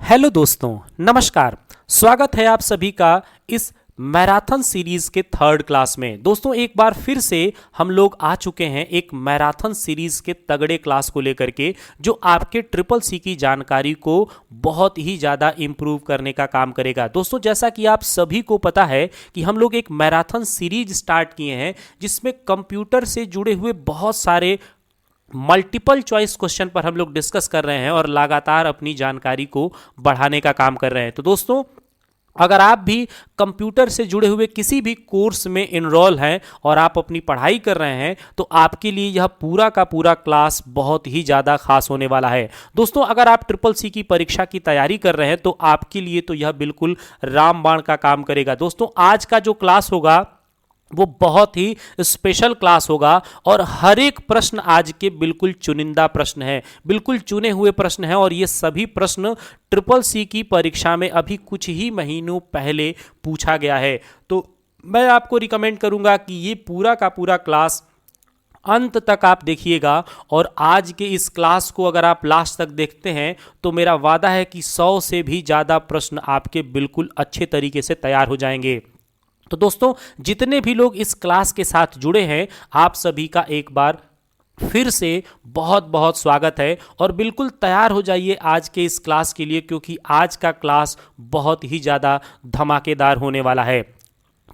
Hello दोस्तों, नमस्कार। स्वागत है आप सभी का इस मैराथन सीरीज के थर्ड क्लास में। दोस्तों, एक बार फिर से हम लोग आ चुके हैं एक मैराथन सीरीज के तगड़े क्लास को लेकर के, जो आपके ट्रिपल सी की जानकारी को बहुत ही ज़्यादा इम्प्रूव करने का काम करेगा। दोस्तों, जैसा कि आप सभी को पता है कि हम लोग एक मैराथन सीरीज स्टार्ट किए हैं जिसमें कंप्यूटर से जुड़े हुए बहुत सारे मल्टीपल चॉइस क्वेश्चन पर हम लोग डिस्कस कर रहे हैं और लगातार अपनी जानकारी को बढ़ाने का काम कर रहे हैं। तो दोस्तों, अगर आप भी कंप्यूटर से जुड़े हुए किसी भी कोर्स में इनरोल हैं और आप अपनी पढ़ाई कर रहे हैं, तो आपके लिए यह पूरा का पूरा क्लास बहुत ही ज़्यादा खास होने वाला है। दोस्तों, अगर आप ट्रिपल सी की परीक्षा की तैयारी कर रहे हैं तो आपके लिए तो यह बिल्कुल रामबाण का काम करेगा। दोस्तों, आज का जो क्लास होगा वो बहुत ही स्पेशल क्लास होगा और हर एक प्रश्न आज के बिल्कुल चुनिंदा प्रश्न है, बिल्कुल चुने हुए प्रश्न हैं और ये सभी प्रश्न ट्रिपल सी की परीक्षा में अभी कुछ ही महीनों पहले पूछा गया है। तो मैं आपको रिकमेंड करूंगा कि ये पूरा का पूरा क्लास अंत तक आप देखिएगा और आज के इस क्लास को अगर आप लास्ट तक देखते हैं तो मेरा वादा है कि 100 से भी ज़्यादा प्रश्न आपके बिल्कुल अच्छे तरीके से तैयार हो जाएंगे। तो दोस्तों, जितने भी लोग इस क्लास के साथ जुड़े हैं, आप सभी का एक बार फिर से बहुत बहुत स्वागत है और बिल्कुल तैयार हो जाइए आज के इस क्लास के लिए, क्योंकि आज का क्लास बहुत ही ज़्यादा धमाकेदार होने वाला है।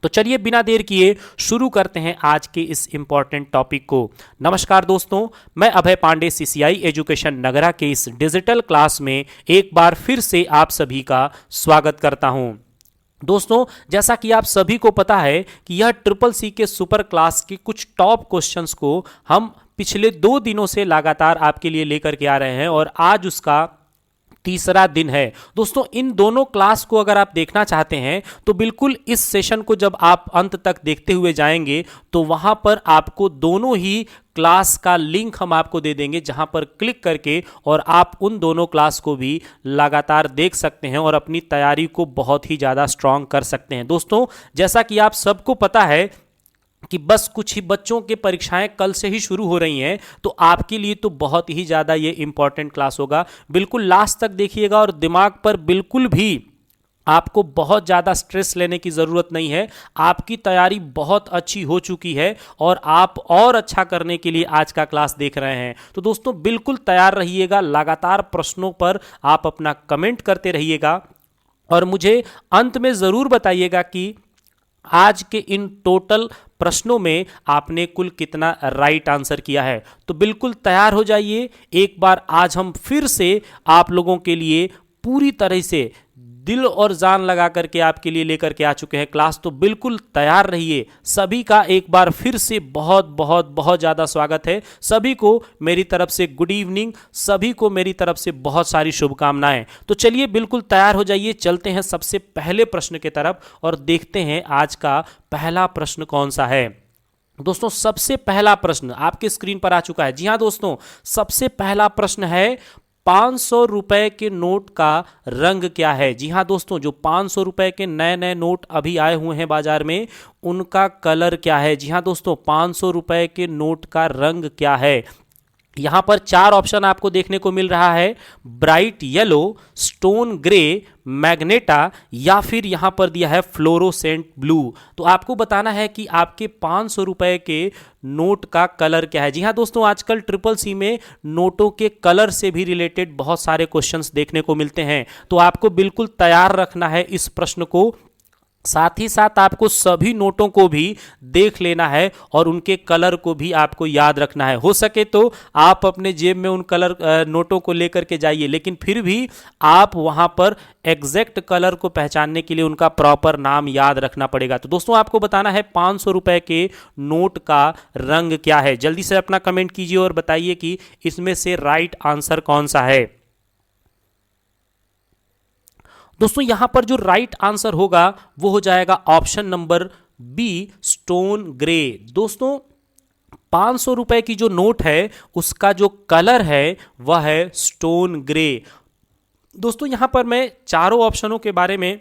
तो चलिए बिना देर किए शुरू करते हैं आज के इस इंपॉर्टेंट टॉपिक को। नमस्कार दोस्तों, मैं अभय पांडे सीसीआई एजुकेशन नगरा के इस डिजिटल क्लास में एक बार फिर से आप सभी का स्वागत करता हूं। दोस्तों, जैसा कि आप सभी को पता है कि यह ट्रिपल सी के सुपर क्लास के कुछ टॉप क्वेश्चंस को हम पिछले 2 दिनों से लगातार आपके लिए लेकर के आ रहे हैं और आज उसका तीसरा दिन है। दोस्तों, इन दोनों क्लास को अगर आप देखना चाहते हैं तो बिल्कुल इस सेशन को जब आप अंत तक देखते हुए जाएंगे तो वहां पर आपको दोनों ही क्लास का लिंक हम आपको दे देंगे, जहां पर क्लिक करके और आप उन दोनों क्लास को भी लगातार देख सकते हैं और अपनी तैयारी को बहुत ही ज़्यादा स्ट्रांग कर सकते हैं। दोस्तों, जैसा कि आप सबको पता है कि बस कुछ ही बच्चों की परीक्षाएं कल से ही शुरू हो रही हैं, तो आपके लिए तो बहुत ही ज़्यादा ये इंपॉर्टेंट क्लास होगा। बिल्कुल लास्ट तक देखिएगा और दिमाग पर बिल्कुल भी आपको बहुत ज़्यादा स्ट्रेस लेने की ज़रूरत नहीं है। आपकी तैयारी बहुत अच्छी हो चुकी है और आप और अच्छा करने के लिए आज का क्लास देख रहे हैं। तो दोस्तों, बिल्कुल तैयार रहिएगा, लगातार प्रश्नों पर आप अपना कमेंट करते रहिएगा और मुझे अंत में ज़रूर बताइएगा कि आज के इन टोटल प्रश्नों में आपने कुल कितना राइट आंसर किया है। तो बिल्कुल तैयार हो जाइए। एक बार आज हम फिर से आप लोगों के लिए पूरी तरह से दिल और जान लगा करके आपके लिए लेकर के आ चुके हैं क्लास। तो बिल्कुल तैयार रहिए। सभी का एक बार फिर से बहुत बहुत बहुत ज़्यादा स्वागत है। सभी को मेरी तरफ से गुड इवनिंग, सभी को मेरी तरफ से बहुत सारी शुभकामनाएं। तो चलिए बिल्कुल तैयार हो जाइए, चलते हैं सबसे पहले प्रश्न की तरफ और देखते हैं आज का पहला प्रश्न कौन सा है। दोस्तों, सबसे पहला प्रश्न आपके स्क्रीन पर आ चुका है। जी हाँ दोस्तों, सबसे पहला प्रश्न है 500 रुपए के नोट का रंग क्या है। जी हाँ दोस्तों, जो 500 रुपए के नए नए नोट अभी आए हुए हैं बाजार में, उनका कलर क्या है। जी हाँ दोस्तों, 500 रुपए के नोट का रंग क्या है। यहां पर 4 ऑप्शन आपको देखने को मिल रहा है: bright yellow, stone grey, magenta या फिर यहां पर दिया है फ्लोरोसेंट ब्लू। तो आपको बताना है कि आपके 500 रुपए के नोट का कलर क्या है। जी हां दोस्तों, आजकल ट्रिपल सी में नोटों के कलर से भी रिलेटेड बहुत सारे क्वेश्चंस देखने को मिलते हैं। तो आपको बिल्कुल तैयार रखना है इस प्रश्न को। साथ ही साथ आपको सभी नोटों को भी देख लेना है और उनके कलर को भी आपको याद रखना है। हो सके तो आप अपने जेब में उन कलर नोटों को लेकर के जाइए, लेकिन फिर भी आप वहां पर एग्जैक्ट कलर को पहचानने के लिए उनका प्रॉपर नाम याद रखना पड़ेगा। तो दोस्तों, आपको बताना है 500 रुपए के नोट का रंग क्या है। जल्दी से अपना कमेंट कीजिए और बताइए कि इसमें से राइट आंसर कौन सा है। दोस्तों, यहां पर जो राइट आंसर होगा वो हो जाएगा option number B, stone grey. दोस्तों, 500 रुपए की जो नोट है उसका जो कलर है वह है स्टोन ग्रे। दोस्तों, यहां पर मैं चारों ऑप्शनों के बारे में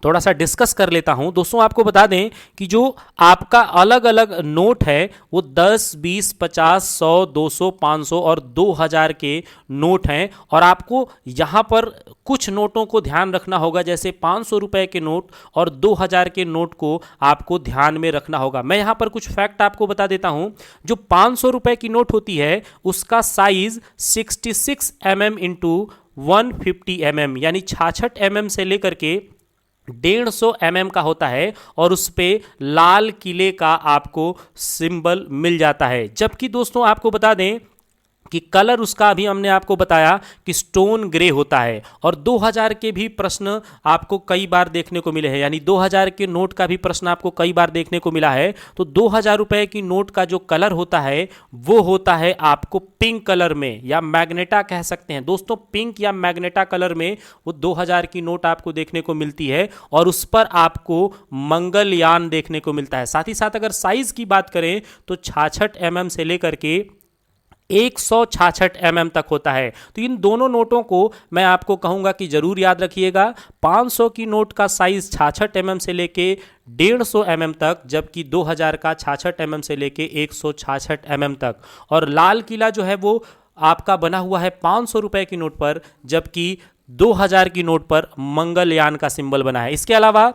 थोड़ा सा डिस्कस कर लेता हूं। दोस्तों आपको बता दें कि जो आपका अलग अलग नोट है वो 10, 20, 50, 100, 200, 500 और 2000 के नोट हैं। और आपको यहां पर कुछ नोटों को ध्यान रखना होगा, जैसे 500 रुपए के नोट और 2000 के नोट को आपको ध्यान में रखना होगा। मैं यहां पर कुछ फैक्ट आपको बता देता हूं। जो 500 रुपए की नोट होती है उसका साइज 66 mm इंटू 150 mm यानी 66 mm से लेकर के 150 mm का होता है, और उस पे लाल किले का आपको सिंबल मिल जाता है। जबकि दोस्तों आपको बता दें कि कलर उसका अभी हमने आपको बताया कि स्टोन ग्रे होता है। और 2000 के भी प्रश्न आपको कई बार देखने को मिले हैं, यानी 2000 के नोट का भी प्रश्न आपको कई बार देखने को मिला है। तो 2000 रुपए की नोट का जो कलर होता है वो होता है आपको पिंक कलर में, या मैग्नेटा कह सकते हैं दोस्तों। पिंक या मैग्नेटा कलर में वो 2000 की नोट आपको देखने को मिलती है, और उस पर आपको मंगलयान देखने को मिलता है। साथ ही साथ अगर साइज की बात करें तो 66 mm से लेकर के 166 mm तक होता है। तो इन दोनों नोटों को मैं आपको कहूंगा कि जरूर याद रखिएगा। 500 की नोट का साइज 66 mm से लेके 150 mm तक, जबकि 2000 का 66 mm से लेके 166 mm तक। और लाल किला जो है वो आपका बना हुआ है 500 रुपए की नोट पर, जबकि 2000 की नोट पर मंगलयान का सिंबल बना है। इसके अलावा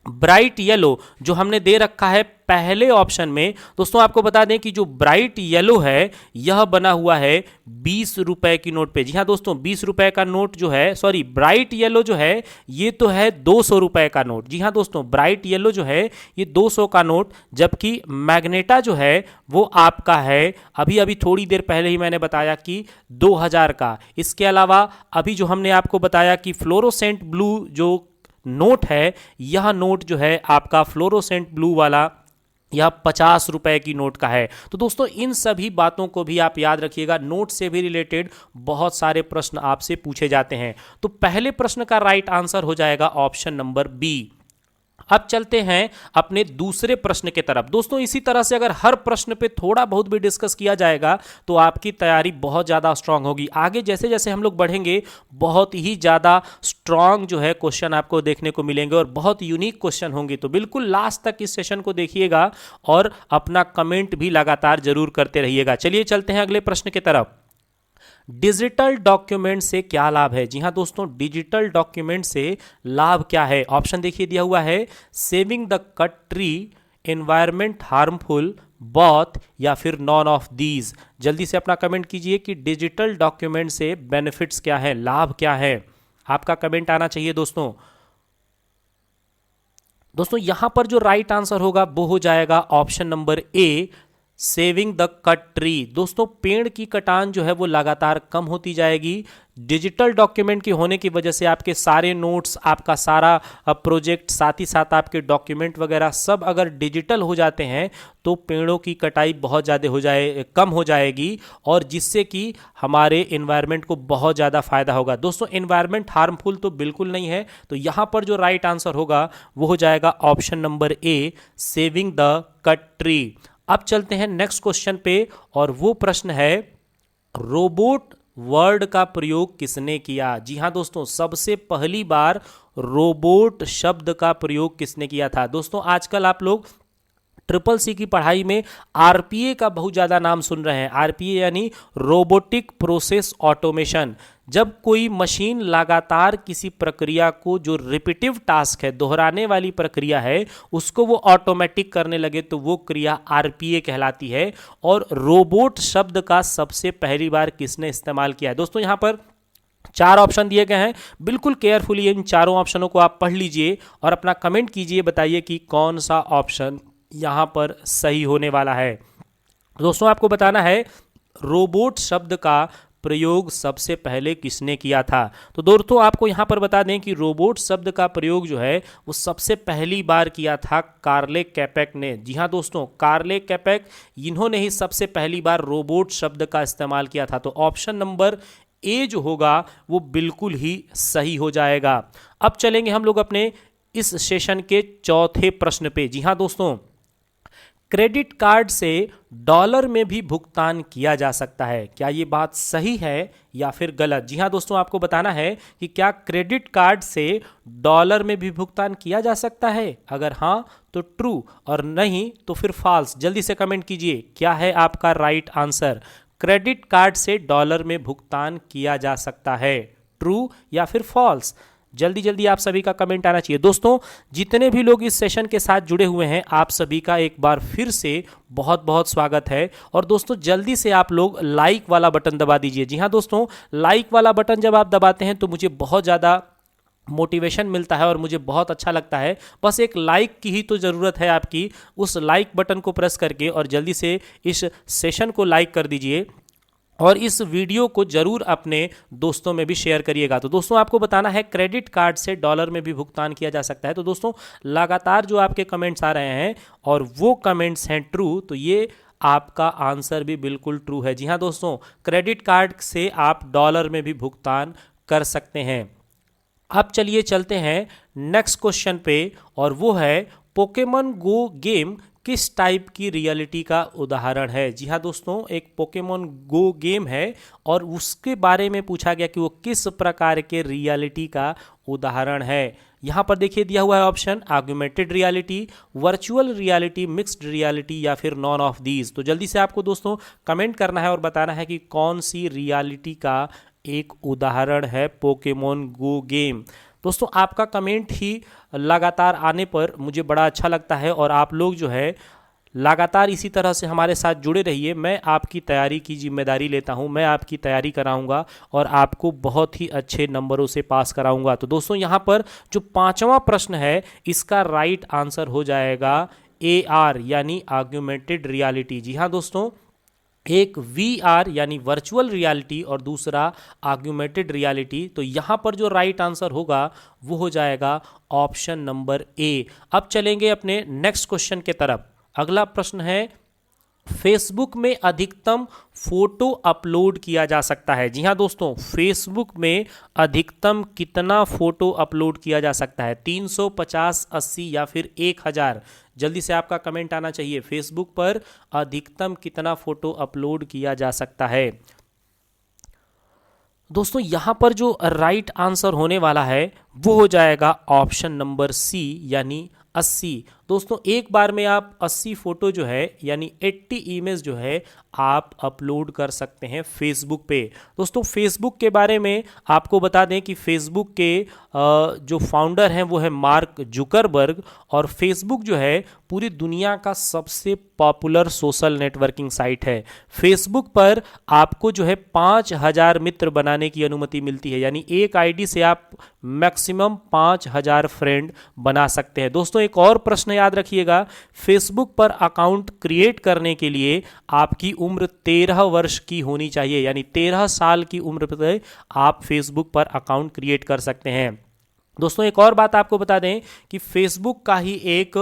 ब्राइट येलो जो हमने दे रखा है पहले ऑप्शन में, दोस्तों आपको बता दें कि जो ब्राइट येलो है यह बना हुआ है 20 रुपए की नोट पे। जी हाँ दोस्तों, 20 रुपए का नोट जो है, सॉरी ब्राइट येलो जो है ये तो है 200 रुपए का नोट। जी हाँ दोस्तों, ब्राइट येलो जो है ये 200 का नोट, जबकि मैग्नेटा जो है वो आपका है, अभी अभी थोड़ी देर पहले ही मैंने बताया कि 2000 का। इसके अलावा अभी जो हमने आपको बताया कि फ्लोरोसेंट ब्लू जो नोट है, यह नोट जो है आपका फ्लोरोसेंट ब्लू वाला यह 50 रुपए की नोट का है। तो दोस्तों इन सभी बातों को भी आप याद रखिएगा। नोट से भी रिलेटेड बहुत सारे प्रश्न आपसे पूछे जाते हैं। तो पहले प्रश्न का राइट आंसर हो जाएगा ऑप्शन नंबर बी। अब चलते हैं अपने दूसरे प्रश्न के तरफ। दोस्तों इसी तरह से अगर हर प्रश्न पे थोड़ा बहुत भी डिस्कस किया जाएगा तो आपकी तैयारी बहुत ज़्यादा स्ट्रांग होगी। आगे जैसे जैसे हम लोग बढ़ेंगे बहुत ही ज़्यादा स्ट्रांग जो है क्वेश्चन आपको देखने को मिलेंगे, और बहुत यूनिक क्वेश्चन होंगे। तो बिल्कुल लास्ट तक इस सेशन को देखिएगा और अपना कमेंट भी लगातार जरूर करते रहिएगा। चलिए चलते हैं अगले प्रश्न की तरफ। डिजिटल डॉक्यूमेंट से क्या लाभ है? जी हां दोस्तों, डिजिटल डॉक्यूमेंट से लाभ क्या है? ऑप्शन देखिए दिया हुआ है, saving the cut tree, environment harmful, both, या फिर नॉन ऑफ दीज। जल्दी से अपना कमेंट कीजिए कि डिजिटल डॉक्यूमेंट से बेनिफिट्स क्या है, लाभ क्या है। आपका कमेंट आना चाहिए दोस्तों। दोस्तों यहां पर जो राइट आंसर होगा वो हो जाएगा option number A, saving the cut tree. दोस्तों पेड़ की कटान जो है वो लगातार कम होती जाएगी। डिजिटल डॉक्यूमेंट के होने की वजह से आपके सारे नोट्स, आपका सारा प्रोजेक्ट, साथ ही साथ आपके डॉक्यूमेंट वगैरह सब अगर डिजिटल हो जाते हैं तो पेड़ों की कटाई बहुत ज़्यादा कम हो जाएगी, और जिससे कि हमारे एनवायरनमेंट को बहुत ज़्यादा फायदा होगा। दोस्तों एनवायरनमेंट हार्मफुल तो बिल्कुल नहीं है। तो यहाँ पर जो राइट आंसर होगा वो हो जाएगा option number A, saving the cut tree. अब चलते हैं नेक्स्ट क्वेश्चन पे, और वो प्रश्न है, रोबोट वर्ड का प्रयोग किसने किया? जी हां दोस्तों, सबसे पहली बार रोबोट शब्द का प्रयोग किसने किया था? दोस्तों आजकल आप लोग ट्रिपल सी की पढ़ाई में आरपीए का बहुत ज़्यादा नाम सुन रहे हैं। आरपीए यानी रोबोटिक प्रोसेस ऑटोमेशन। जब कोई मशीन लगातार किसी प्रक्रिया को, जो रिपीटिव टास्क है, दोहराने वाली प्रक्रिया है, उसको वो ऑटोमेटिक करने लगे तो वो क्रिया आरपीए कहलाती है। और रोबोट शब्द का सबसे पहली बार किसने इस्तेमाल किया है? दोस्तों यहाँ पर 4 ऑप्शन दिए गए हैं, बिल्कुल केयरफुली इन चारों ऑप्शनों को आप पढ़ लीजिए और अपना कमेंट कीजिए, बताइए कि कौन सा ऑप्शन यहां पर सही होने वाला है। दोस्तों आपको बताना है रोबोट शब्द का प्रयोग सबसे पहले किसने किया था। तो दोस्तों आपको यहां पर बता दें कि रोबोट शब्द का प्रयोग जो है वो सबसे पहली बार किया था कार्ले कैपेक ने। जी हां दोस्तों, कार्ले कैपेक, इन्होंने ही सबसे पहली बार रोबोट शब्द का इस्तेमाल किया था। तो ऑप्शन नंबर ए जो होगा वो बिल्कुल ही सही हो जाएगा। अब चलेंगे हम लोग अपने इस सेशन के चौथे प्रश्न पे। जी हां दोस्तों, क्रेडिट कार्ड से डॉलर में भी भुगतान किया जा सकता है। क्या ये बात सही है या फिर गलत? जी हाँ दोस्तों, आपको बताना है कि क्या क्रेडिट कार्ड से डॉलर में भी भुगतान किया जा सकता है। अगर हाँ तो ट्रू और नहीं तो फिर फॉल्स। जल्दी से कमेंट कीजिए, क्या है आपका राइट आंसर। क्रेडिट कार्ड से डॉलर में भुगतान किया जा सकता है, ट्रू या फिर फॉल्स। जल्दी जल्दी आप सभी का कमेंट आना चाहिए। दोस्तों, जितने भी लोग इस सेशन के साथ जुड़े हुए हैं, आप सभी का एक बार फिर से बहुत बहुत स्वागत है। और दोस्तों, जल्दी से आप लोग लाइक वाला बटन दबा दीजिए। जी हाँ दोस्तों, लाइक वाला बटन जब आप दबाते हैं तो मुझे बहुत ज़्यादा मोटिवेशन मिलता है और मुझे बहुत अच्छा लगता है। बस एक लाइक की ही तो ज़रूरत है आपकी। उस लाइक बटन को प्रेस करके और जल्दी से इस सेशन को लाइक कर दीजिए और इस वीडियो को जरूर अपने दोस्तों में भी शेयर करिएगा। तो दोस्तों, आपको बताना है क्रेडिट कार्ड से डॉलर में भी भुगतान किया जा सकता है। तो दोस्तों, लगातार जो आपके कमेंट्स आ रहे हैं और वो कमेंट्स हैं ट्रू, तो ये आपका आंसर भी बिल्कुल ट्रू है। जी हाँ दोस्तों, क्रेडिट कार्ड से आप डॉलर में भी भुगतान कर सकते हैं। अब चलिए चलते हैं नेक्स्ट क्वेश्चन पे, और वो है पोकेमॉन गो गेम किस टाइप की रियलिटी का उदाहरण है। जी हाँ दोस्तों, एक पोकेमॉन गो गेम है और उसके बारे में पूछा गया कि वो किस प्रकार के रियलिटी का उदाहरण है। यहाँ पर देखिए दिया हुआ है option, augmented reality, virtual reality, mixed reality या फिर नॉन ऑफ दीज। तो जल्दी से आपको दोस्तों कमेंट करना है और बताना है कि कौन सी रियलिटी का एक उदाहरण है पोकेमॉन गो गेम। दोस्तों, आपका कमेंट ही लगातार आने पर मुझे बड़ा अच्छा लगता है और आप लोग जो है लगातार इसी तरह से हमारे साथ जुड़े रहिए। मैं आपकी तैयारी की जिम्मेदारी लेता हूं, मैं आपकी तैयारी कराऊंगा और आपको बहुत ही अच्छे नंबरों से पास कराऊंगा। तो दोस्तों, यहाँ पर जो 5वां प्रश्न है, इसका राइट आंसर हो जाएगा AR यानी ऑगमेंटेड रियलिटी। जी हाँ दोस्तों, एक VR यानी वर्चुअल रियलिटी और दूसरा ऑगमेंटेड रियलिटी। तो यहाँ पर जो राइट आंसर होगा वो हो जाएगा ऑप्शन नंबर A। अब चलेंगे अपने नेक्स्ट क्वेश्चन के तरफ। अगला प्रश्न है, फेसबुक में अधिकतम फोटो अपलोड किया जा सकता है। जी हाँ दोस्तों, फेसबुक में अधिकतम कितना फोटो अपलोड किया जा सकता है? 350, 80 या फिर 1000? जल्दी से आपका कमेंट आना चाहिए। फेसबुक पर अधिकतम कितना फोटो अपलोड किया जा सकता है? दोस्तों, यहां पर जो राइट आंसर होने वाला है वो हो जाएगा ऑप्शन नंबर C यानी 80। दोस्तों, एक बार में आप 80 फोटो जो है यानी 80 इमेज जो है आप अपलोड कर सकते हैं फेसबुक पे। दोस्तों, फेसबुक के बारे में आपको बता दें कि फेसबुक के जो फाउंडर हैं वो है मार्क जुकरबर्ग, और फेसबुक जो है पूरी दुनिया का सबसे पॉपुलर सोशल नेटवर्किंग साइट है। फेसबुक पर आपको जो है 5000 मित्र बनाने की अनुमति मिलती है, यानी एक आईडी से आप मैक्सिमम 5000 फ्रेंड बना सकते हैं। दोस्तों, एक और प्रश्न याद रखिएगा, फेसबुक पर अकाउंट क्रिएट करने के लिए आपकी उम्र 13 वर्ष की होनी चाहिए, यानी 13 साल की उम्र पर आप फेसबुक पर अकाउंट क्रिएट कर सकते हैं। दोस्तों, एक और बात आपको बता दें कि फेसबुक का ही एक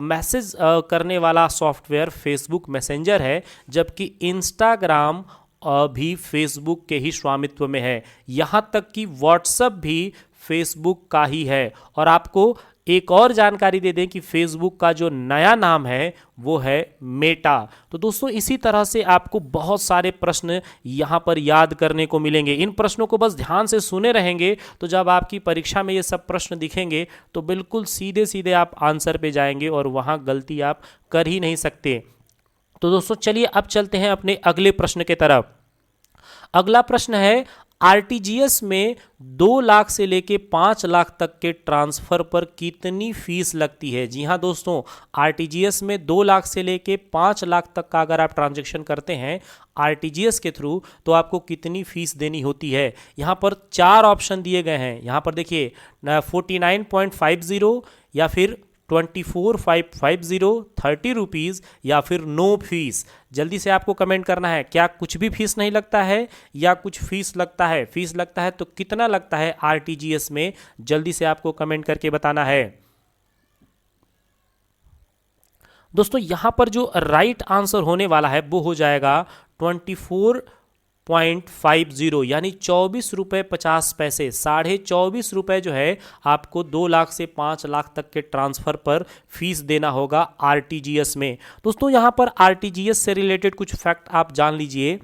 मैसेज करने वाला सॉफ्टवेयर फेसबुक मैसेंजर है, जबकि इंस्टाग्राम भी फेसबुक के ही स्वामित्व में है। यहाँ तक कि व्हाट्सएप भी फेसबुक का ही है। और आपको एक और जानकारी दे दें कि फेसबुक का जो नया नाम है वो है मेटा। तो दोस्तों, इसी तरह से आपको बहुत सारे प्रश्न यहाँ पर याद करने को मिलेंगे। इन प्रश्नों को बस ध्यान से सुने रहेंगे तो जब आपकी परीक्षा में ये सब प्रश्न दिखेंगे तो बिल्कुल सीधे सीधे आप आंसर पे जाएंगे और वहाँ गलती आप कर ही नहीं सकते। तो दोस्तों, चलिए अब चलते हैं अपने अगले प्रश्न के तरफ। अगला प्रश्न है, आरटीजीएस में 2 लाख से लेके 5 लाख तक के ट्रांसफर पर कितनी फीस लगती है? जी हाँ दोस्तों, आरटीजीएस में 2 लाख से लेके 5 लाख तक का अगर आप ट्रांजैक्शन करते हैं आरटीजीएस के थ्रू तो आपको कितनी फीस देनी होती है? यहाँ पर 4 ऑप्शन दिए गए हैं। यहाँ पर देखिए 49.50 या फिर 24,550, 30 रुपीज़ या फिर नो फीस। जल्दी से आपको कमेंट करना है, क्या कुछ भी फीस नहीं लगता है या कुछ फीस लगता है? फीस लगता है तो कितना लगता है आरटीजीएस में? जल्दी से आपको कमेंट करके बताना है। दोस्तों, यहां पर जो राइट आंसर होने वाला है वो हो जाएगा 24 0.50 यानी 24 रुपये 50 पैसे, 24.5 रुपये जो है आपको 2 लाख से 5 लाख तक के ट्रांसफ़र पर फीस देना होगा आरटीजीएस में। दोस्तों यहाँ पर आरटीजीएस से रिलेटेड कुछ फैक्ट आप जान लीजिए।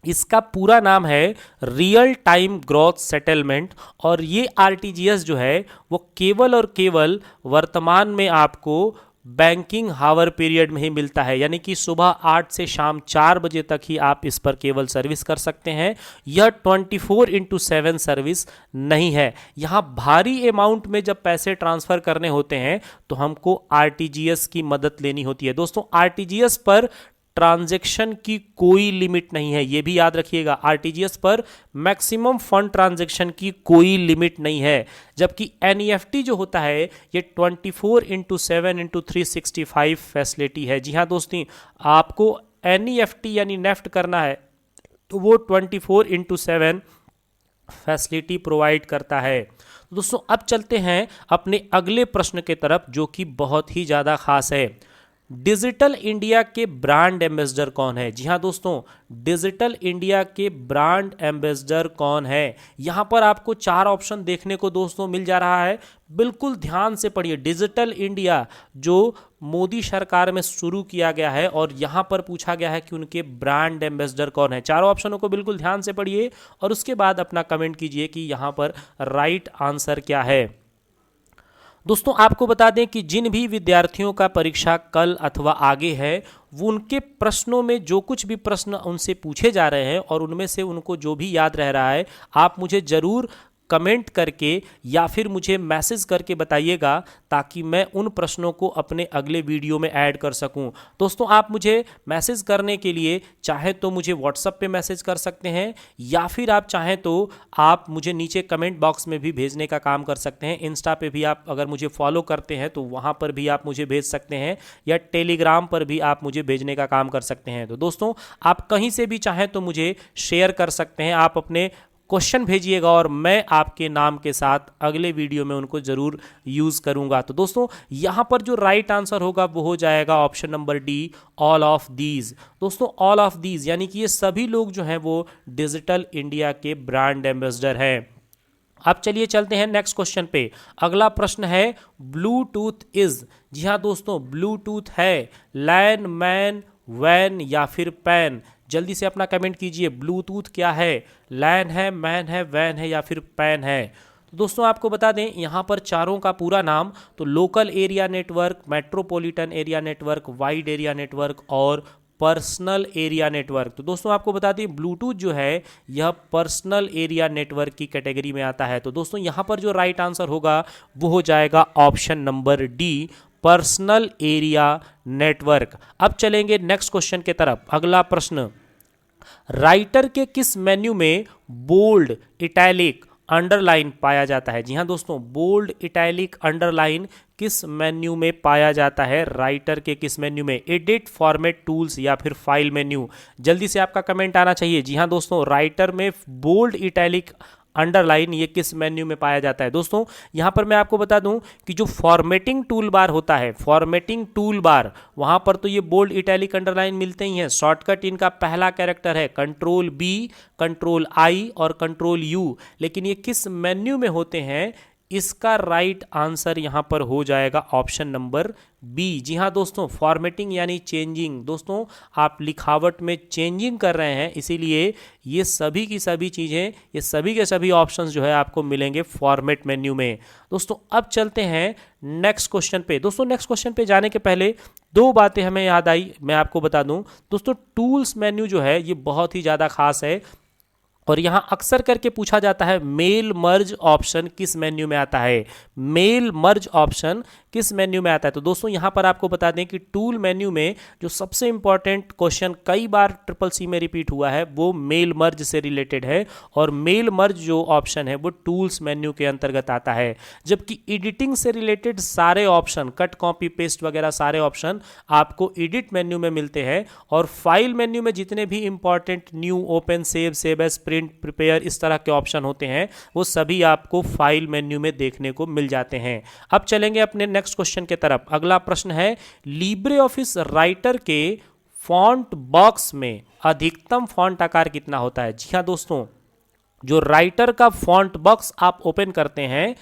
इसका पूरा नाम है रियल टाइम ग्रॉस सेटलमेंट, और ये आरटीजीएस जो है वो केवल और केवल वर्तमान में आपको बैंकिंग हावर पीरियड में ही मिलता है, यानी कि सुबह 8 से शाम 4 बजे तक ही आप इस पर केवल सर्विस कर सकते हैं। यह 24/7 सर्विस नहीं है। यहाँ भारी अमाउंट में जब पैसे ट्रांसफ़र करने होते हैं तो हमको आरटीजीएस की मदद लेनी होती है। दोस्तों आरटीजीएस पर ट्रांजैक्शन की कोई लिमिट नहीं है, ये भी याद रखिएगा। आरटीजीएस पर मैक्सिमम फंड ट्रांजैक्शन की कोई लिमिट नहीं है, जबकि एनईएफटी जो होता है ये 24/7/365 फैसिलिटी है। जी हाँ दोस्तों, आपको एनईएफटी यानी नेफ्ट करना है तो वो 24/7 फैसिलिटी प्रोवाइड करता है। दोस्तों अब चलते हैं अपने अगले प्रश्न के तरफ, जो कि बहुत ही ज़्यादा खास है। डिजिटल इंडिया के ब्रांड एम्बेसडर कौन है? जी हाँ दोस्तों, डिजिटल इंडिया के ब्रांड एम्बेसडर कौन है? यहाँ पर आपको 4 ऑप्शन देखने को दोस्तों मिल जा रहा है, बिल्कुल ध्यान से पढ़िए। डिजिटल इंडिया जो मोदी सरकार में शुरू किया गया है और यहाँ पर पूछा गया है कि उनके ब्रांड एम्बेसडर कौन है। चारों ऑप्शनों को बिल्कुल ध्यान से पढ़िए और उसके बाद अपना कमेंट कीजिए कि यहाँ पर राइट आंसर क्या है। दोस्तों आपको बता दें कि जिन भी विद्यार्थियों का परीक्षा कल अथवा आगे है, वो उनके प्रश्नों में जो कुछ भी प्रश्न उनसे पूछे जा रहे हैं और उनमें से उनको जो भी याद रह रहा है, आप मुझे ज़रूर कमेंट करके या फिर मुझे मैसेज करके बताइएगा, ताकि मैं उन प्रश्नों को अपने अगले वीडियो में ऐड कर सकूं। दोस्तों आप मुझे मैसेज करने के लिए चाहे तो मुझे व्हाट्सएप पे मैसेज कर सकते हैं, या फिर आप चाहें तो आप मुझे नीचे कमेंट बॉक्स में भी भेजने का काम कर सकते हैं। इंस्टा पे भी आप अगर मुझे फॉलो करते हैं तो वहाँ पर भी आप मुझे भेज सकते हैं, या टेलीग्राम पर भी आप मुझे भेजने का काम कर सकते हैं। तो दोस्तों आप कहीं से भी चाहें तो मुझे शेयर कर सकते हैं, आप अपने क्वेश्चन भेजिएगा और मैं आपके नाम के साथ अगले वीडियो में उनको जरूर यूज़ करूंगा। तो दोस्तों यहाँ पर जो राइट आंसर होगा वो हो जाएगा option number D, all of these. दोस्तों ऑल ऑफ दीज यानी कि ये सभी लोग जो हैं वो डिजिटल इंडिया के ब्रांड एम्बेसडर हैं। अब चलिए चलते हैं नेक्स्ट क्वेश्चन पे। अगला प्रश्न है ब्लूटूथ इज। जी हाँ दोस्तों, ब्लूटूथ है लैन, मैन, वैन या फिर पैन? जल्दी से अपना कमेंट कीजिए, ब्लूटूथ क्या है? लैन है, मैन है, वैन है या फिर पैन है? तो दोस्तों आपको बता दें यहाँ पर चारों का पूरा नाम तो local area network, metropolitan area network, wide area network और पर्सनल एरिया नेटवर्क। तो दोस्तों आपको बता दें ब्लूटूथ जो है यह पर्सनल एरिया नेटवर्क की कैटेगरी में आता है। तो दोस्तों यहाँ पर जो राइट आंसर होगा वो हो जाएगा option number D, personal area network. अब चलेंगे नेक्स्ट क्वेश्चन के तरफ। अगला प्रश्न, राइटर के किस मेन्यू में बोल्ड, इटैलिक, अंडरलाइन पाया जाता है? जी हाँ दोस्तों, बोल्ड, इटैलिक, अंडरलाइन किस मेन्यू में पाया जाता है? राइटर के किस मेन्यू में? एडिट, फॉर्मेट टूल्स या फिर फाइल मेन्यू? जल्दी से आपका कमेंट आना चाहिए। जी हाँ दोस्तों, राइटर में बोल्ड, इटैलिक, अंडरलाइन ये किस मेन्यू में पाया जाता है? दोस्तों यहाँ पर मैं आपको बता दूं कि जो फॉर्मेटिंग टूल बार होता है, फॉर्मेटिंग टूल बार, वहाँ पर तो ये बोल्ड, इटैलिक, अंडरलाइन मिलते ही हैं। शॉर्टकट इनका पहला कैरेक्टर है कंट्रोल बी, कंट्रोल आई और कंट्रोल यू, लेकिन ये किस मेन्यू में होते हैं? इसका राइट आंसर यहाँ पर हो जाएगा ऑप्शन नंबर बी। जी हाँ दोस्तों, फॉर्मेटिंग यानी चेंजिंग। दोस्तों आप लिखावट में चेंजिंग कर रहे हैं, इसीलिए ये सभी की सभी चीज़ें, ये सभी के सभी ऑप्शंस जो है आपको मिलेंगे फॉर्मेट मेन्यू में। दोस्तों अब चलते हैं नेक्स्ट क्वेश्चन पे। दोस्तों नेक्स्ट क्वेश्चन पे जाने के पहले 2 बातें हमें याद आई, मैं आपको बता दूं। दोस्तों टूल्स मेन्यू जो है ये बहुत ही ज़्यादा खास है और यहाँ अक्सर करके पूछा जाता है मेल मर्ज ऑप्शन किस मेन्यू में आता है? मेल मर्ज ऑप्शन किस मेन्यू में आता है? तो दोस्तों यहाँ पर आपको बता दें कि टूल मेन्यू में जो सबसे इंपॉर्टेंट क्वेश्चन कई बार ट्रिपल सी में रिपीट हुआ है वो मेल मर्ज से रिलेटेड है, और मेल मर्ज जो ऑप्शन है वो टूल्स मेन्यू के अंतर्गत आता है। जबकि एडिटिंग से रिलेटेड सारे ऑप्शन, कट, कॉपी, पेस्ट वगैरह सारे ऑप्शन आपको एडिट मेन्यू में मिलते हैं, और फाइल मेन्यू में जितने भी important new, open, save as, print, prepare इस तरह के ऑप्शन होते हैं वो सभी आपको फाइल मेन्यू में देखने को मिल जाते हैं। अब चलेंगे अपने नेक्स्ट क्वेश्चन के तरफ। अगला प्रश्न है लिब्रे ऑफिस राइटर के फॉन्ट बॉक्स में अधिकतम फॉन्ट आकार कितना होता है? जी हाँ दोस्तों, जो राइटर का फॉन्ट बॉक्स आप ओपन करते हैं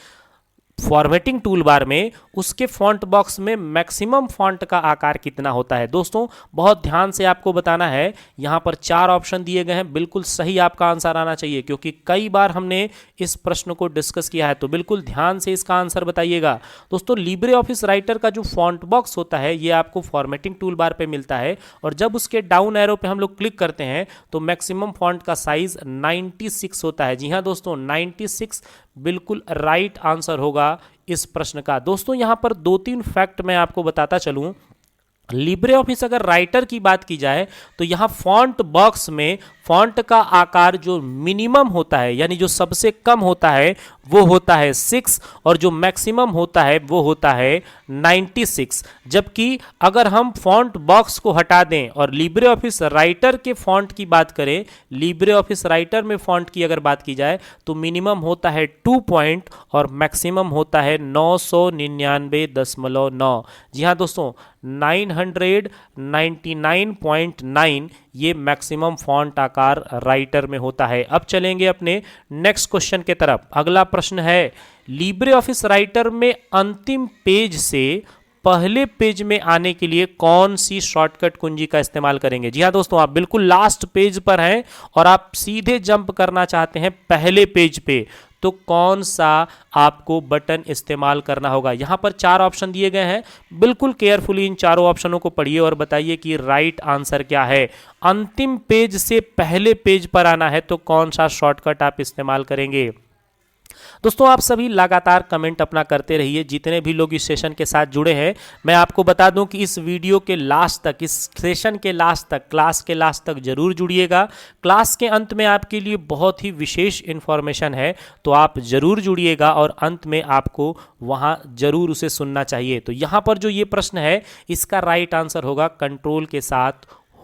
फॉर्मेटिंग टूल बार में, उसके फॉन्ट बॉक्स में मैक्सिमम फॉन्ट का आकार कितना होता है? दोस्तों बहुत ध्यान से आपको बताना है, यहां पर 4 ऑप्शन दिए गए हैं, बिल्कुल सही आपका आंसर आना चाहिए, क्योंकि कई बार हमने इस प्रश्न को डिस्कस किया है, तो बिल्कुल ध्यान से इसका आंसर बताइएगा। दोस्तों लिब्रे ऑफिस राइटर का जो फॉन्ट बॉक्स होता है ये आपको फॉर्मेटिंग टूल बार पे मिलता है, और जब उसके डाउन एरो पे हम लोग क्लिक करते हैं तो मैक्सिमम फॉन्ट का साइज 96 होता है। जी हाँ दोस्तों, 96 बिल्कुल राइट आंसर होगा इस प्रश्न का। दोस्तों यहां पर 2-3 फैक्ट मैं आपको बताता चलूं। लिब्रे ऑफिस अगर राइटर की बात की जाए तो यहां फॉन्ट बॉक्स में फॉन्ट का आकार जो मिनिमम होता है, यानी जो सबसे कम होता है वो होता है 6, और जो मैक्सिमम होता है वो होता है 96। जबकि अगर हम फॉन्ट बॉक्स को हटा दें और लिब्रे ऑफिस राइटर के फॉन्ट की बात करें, लिब्रे ऑफिस राइटर में फॉन्ट की अगर बात की जाए तो मिनिमम होता है 2 पॉइंट और मैक्सिमम होता है 999.9। जी हाँ दोस्तों, 999.9 ये मैक्सिमम फॉन्ट आकार राइटर में होता है। अब चलेंगे अपने नेक्स्ट क्वेश्चन के तरफ। अगला प्रश्न है, लिब्रे ऑफिस राइटर में अंतिम पेज से पहले पेज में आने के लिए कौन सी शॉर्टकट कुंजी का इस्तेमाल करेंगे? जी हाँ दोस्तों, आप बिल्कुल लास्ट पेज पर हैं और आप सीधे जंप करना चाहते हैं पहले पेज पे, तो कौन सा आपको बटन इस्तेमाल करना होगा? यहां पर 4 ऑप्शन दिए गए हैं, बिल्कुल केयरफुली इन चारों ऑप्शनों को पढ़िए और बताइए कि राइट आंसर क्या है। अंतिम पेज से पहले पेज पर आना है तो कौन सा शॉर्टकट आप इस्तेमाल करेंगे? दोस्तों आप सभी लगातार कमेंट अपना करते रहिए, जितने भी लोग इस सेशन के साथ जुड़े हैं। मैं आपको बता दूं कि इस वीडियो के लास्ट तक, इस सेशन के लास्ट तक, क्लास के लास्ट तक जरूर जुड़िएगा। क्लास के अंत में आपके लिए बहुत ही विशेष इन्फॉर्मेशन है, तो आप जरूर जुड़िएगा और अंत में आपको वहां जरूर उसे सुनना चाहिए। तो यहां पर जो ये प्रश्न है इसका राइट आंसर होगा कंट्रोल के साथ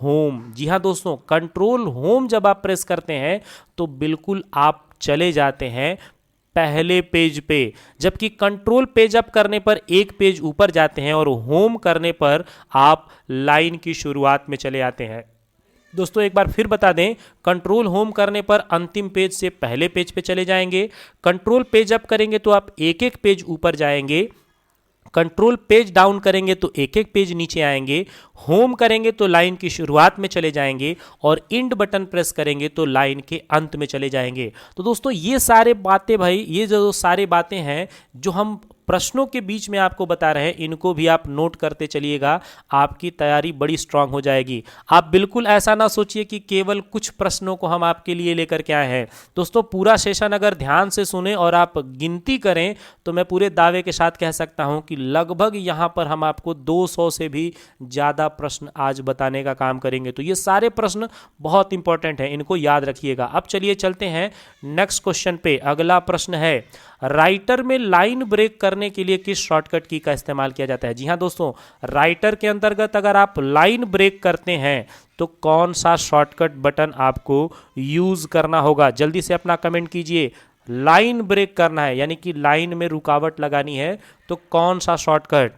होम। जी हाँ दोस्तों, कंट्रोल होम जब आप प्रेस करते हैं तो बिल्कुल आप चले जाते हैं पहले पेज पे, जबकि कंट्रोल पेज अप करने पर एक पेज ऊपर जाते हैं और होम करने पर आप लाइन की शुरुआत में चले आते हैं। दोस्तों एक बार फिर बता दें, कंट्रोल होम करने पर अंतिम पेज से पहले पेज पे चले जाएंगे, कंट्रोल पेज अप करेंगे तो आप एक एक पेज ऊपर जाएंगे, कंट्रोल पेज डाउन करेंगे तो एक एक पेज नीचे आएंगे, होम करेंगे तो लाइन की शुरुआत में चले जाएंगे, और इंड बटन प्रेस करेंगे तो लाइन के अंत में चले जाएंगे। तो दोस्तों ये सारे बातें भाई, ये जो सारे बातें हैं जो हम प्रश्नों के बीच में आपको बता रहे हैं, इनको भी आप नोट करते चलिएगा, आपकी तैयारी बड़ी स्ट्रांग हो जाएगी। आप बिल्कुल ऐसा ना सोचिए कि केवल कुछ प्रश्नों को हम आपके लिए लेकर के आए हैं। दोस्तों पूरा सेशन अगर ध्यान से सुने और आप गिनती करें तो मैं पूरे दावे के साथ कह सकता हूं कि लगभग यहां पर हम आपको 200 से भी ज़्यादा प्रश्न आज बताने का काम करेंगे। तो ये सारे प्रश्न बहुत इंपॉर्टेंट हैं, इनको याद रखिएगा। अब चलिए चलते हैं नेक्स्ट क्वेश्चन पे। अगला प्रश्न है, राइटर में लाइन ब्रेक करने के लिए किस शॉर्टकट की का इस्तेमाल किया जाता है? जी हां दोस्तों, राइटर के अंतर्गत अगर आप लाइन ब्रेक करते हैं तो कौन सा शॉर्टकट बटन आपको यूज करना होगा? जल्दी से अपना कमेंट कीजिए। लाइन ब्रेक करना है यानी कि लाइन में रुकावट लगानी है तो कौन सा शॉर्टकट?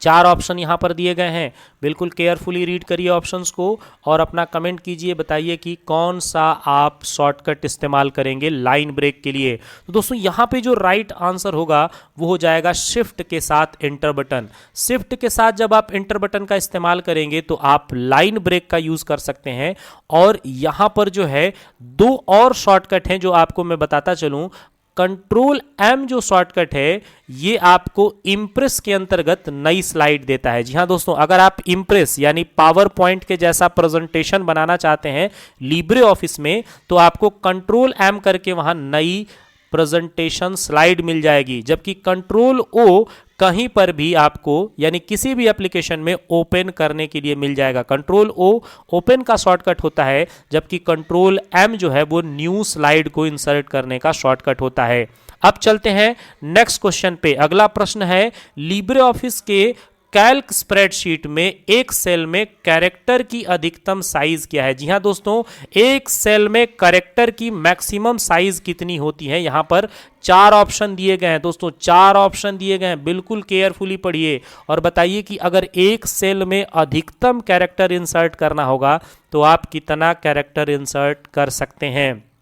4 ऑप्शन यहां पर दिए गए हैं, बिल्कुल केयरफुली रीड करिए ऑप्शंस को और अपना कमेंट कीजिए, बताइए कि कौन सा आप शॉर्टकट इस्तेमाल करेंगे लाइन ब्रेक के लिए। तो दोस्तों यहां पे जो राइट आंसर होगा वो हो जाएगा शिफ्ट के साथ एंटर बटन। शिफ्ट के साथ जब आप एंटर बटन का इस्तेमाल करेंगे तो आप लाइन ब्रेक का यूज कर सकते हैं। और यहां पर जो है 2 और शॉर्टकट हैं जो आपको मैं बताता चलूं। कंट्रोल एम जो शॉर्टकट है ये आपको इम्प्रेस के अंतर्गत नई स्लाइड देता है। जी हाँ दोस्तों, अगर आप इम्प्रेस यानी पावर पॉइंट के जैसा प्रेजेंटेशन बनाना चाहते हैं लिब्रे ऑफिस में तो आपको कंट्रोल एम करके वहां नई प्रेजेंटेशन स्लाइड मिल जाएगी। जबकि कंट्रोल ओ कहीं पर भी आपको यानी किसी भी एप्लीकेशन में ओपन करने के लिए मिल जाएगा। कंट्रोल ओ ओपन का शॉर्टकट होता है, जबकि कंट्रोल एम जो है वो न्यू स्लाइड को इंसर्ट करने का शॉर्टकट होता है। अब चलते हैं नेक्स्ट क्वेश्चन पे। अगला प्रश्न है, लिब्रे ऑफिस के कैल्क स्प्रेडशीट में एक सेल में कैरेक्टर की अधिकतम साइज क्या है? जी हां दोस्तों, एक सेल में कैरेक्टर की मैक्सिमम साइज कितनी होती है? यहां पर 4 ऑप्शन दिए गए हैं दोस्तों, 4 ऑप्शन दिए गए हैं, बिल्कुल केयरफुली पढ़िए और बताइए कि अगर एक सेल में अधिकतम कैरेक्टर इंसर्ट करना होगा तो आप कितना कैरेक्टर इंसर्ट कर सकते हैं।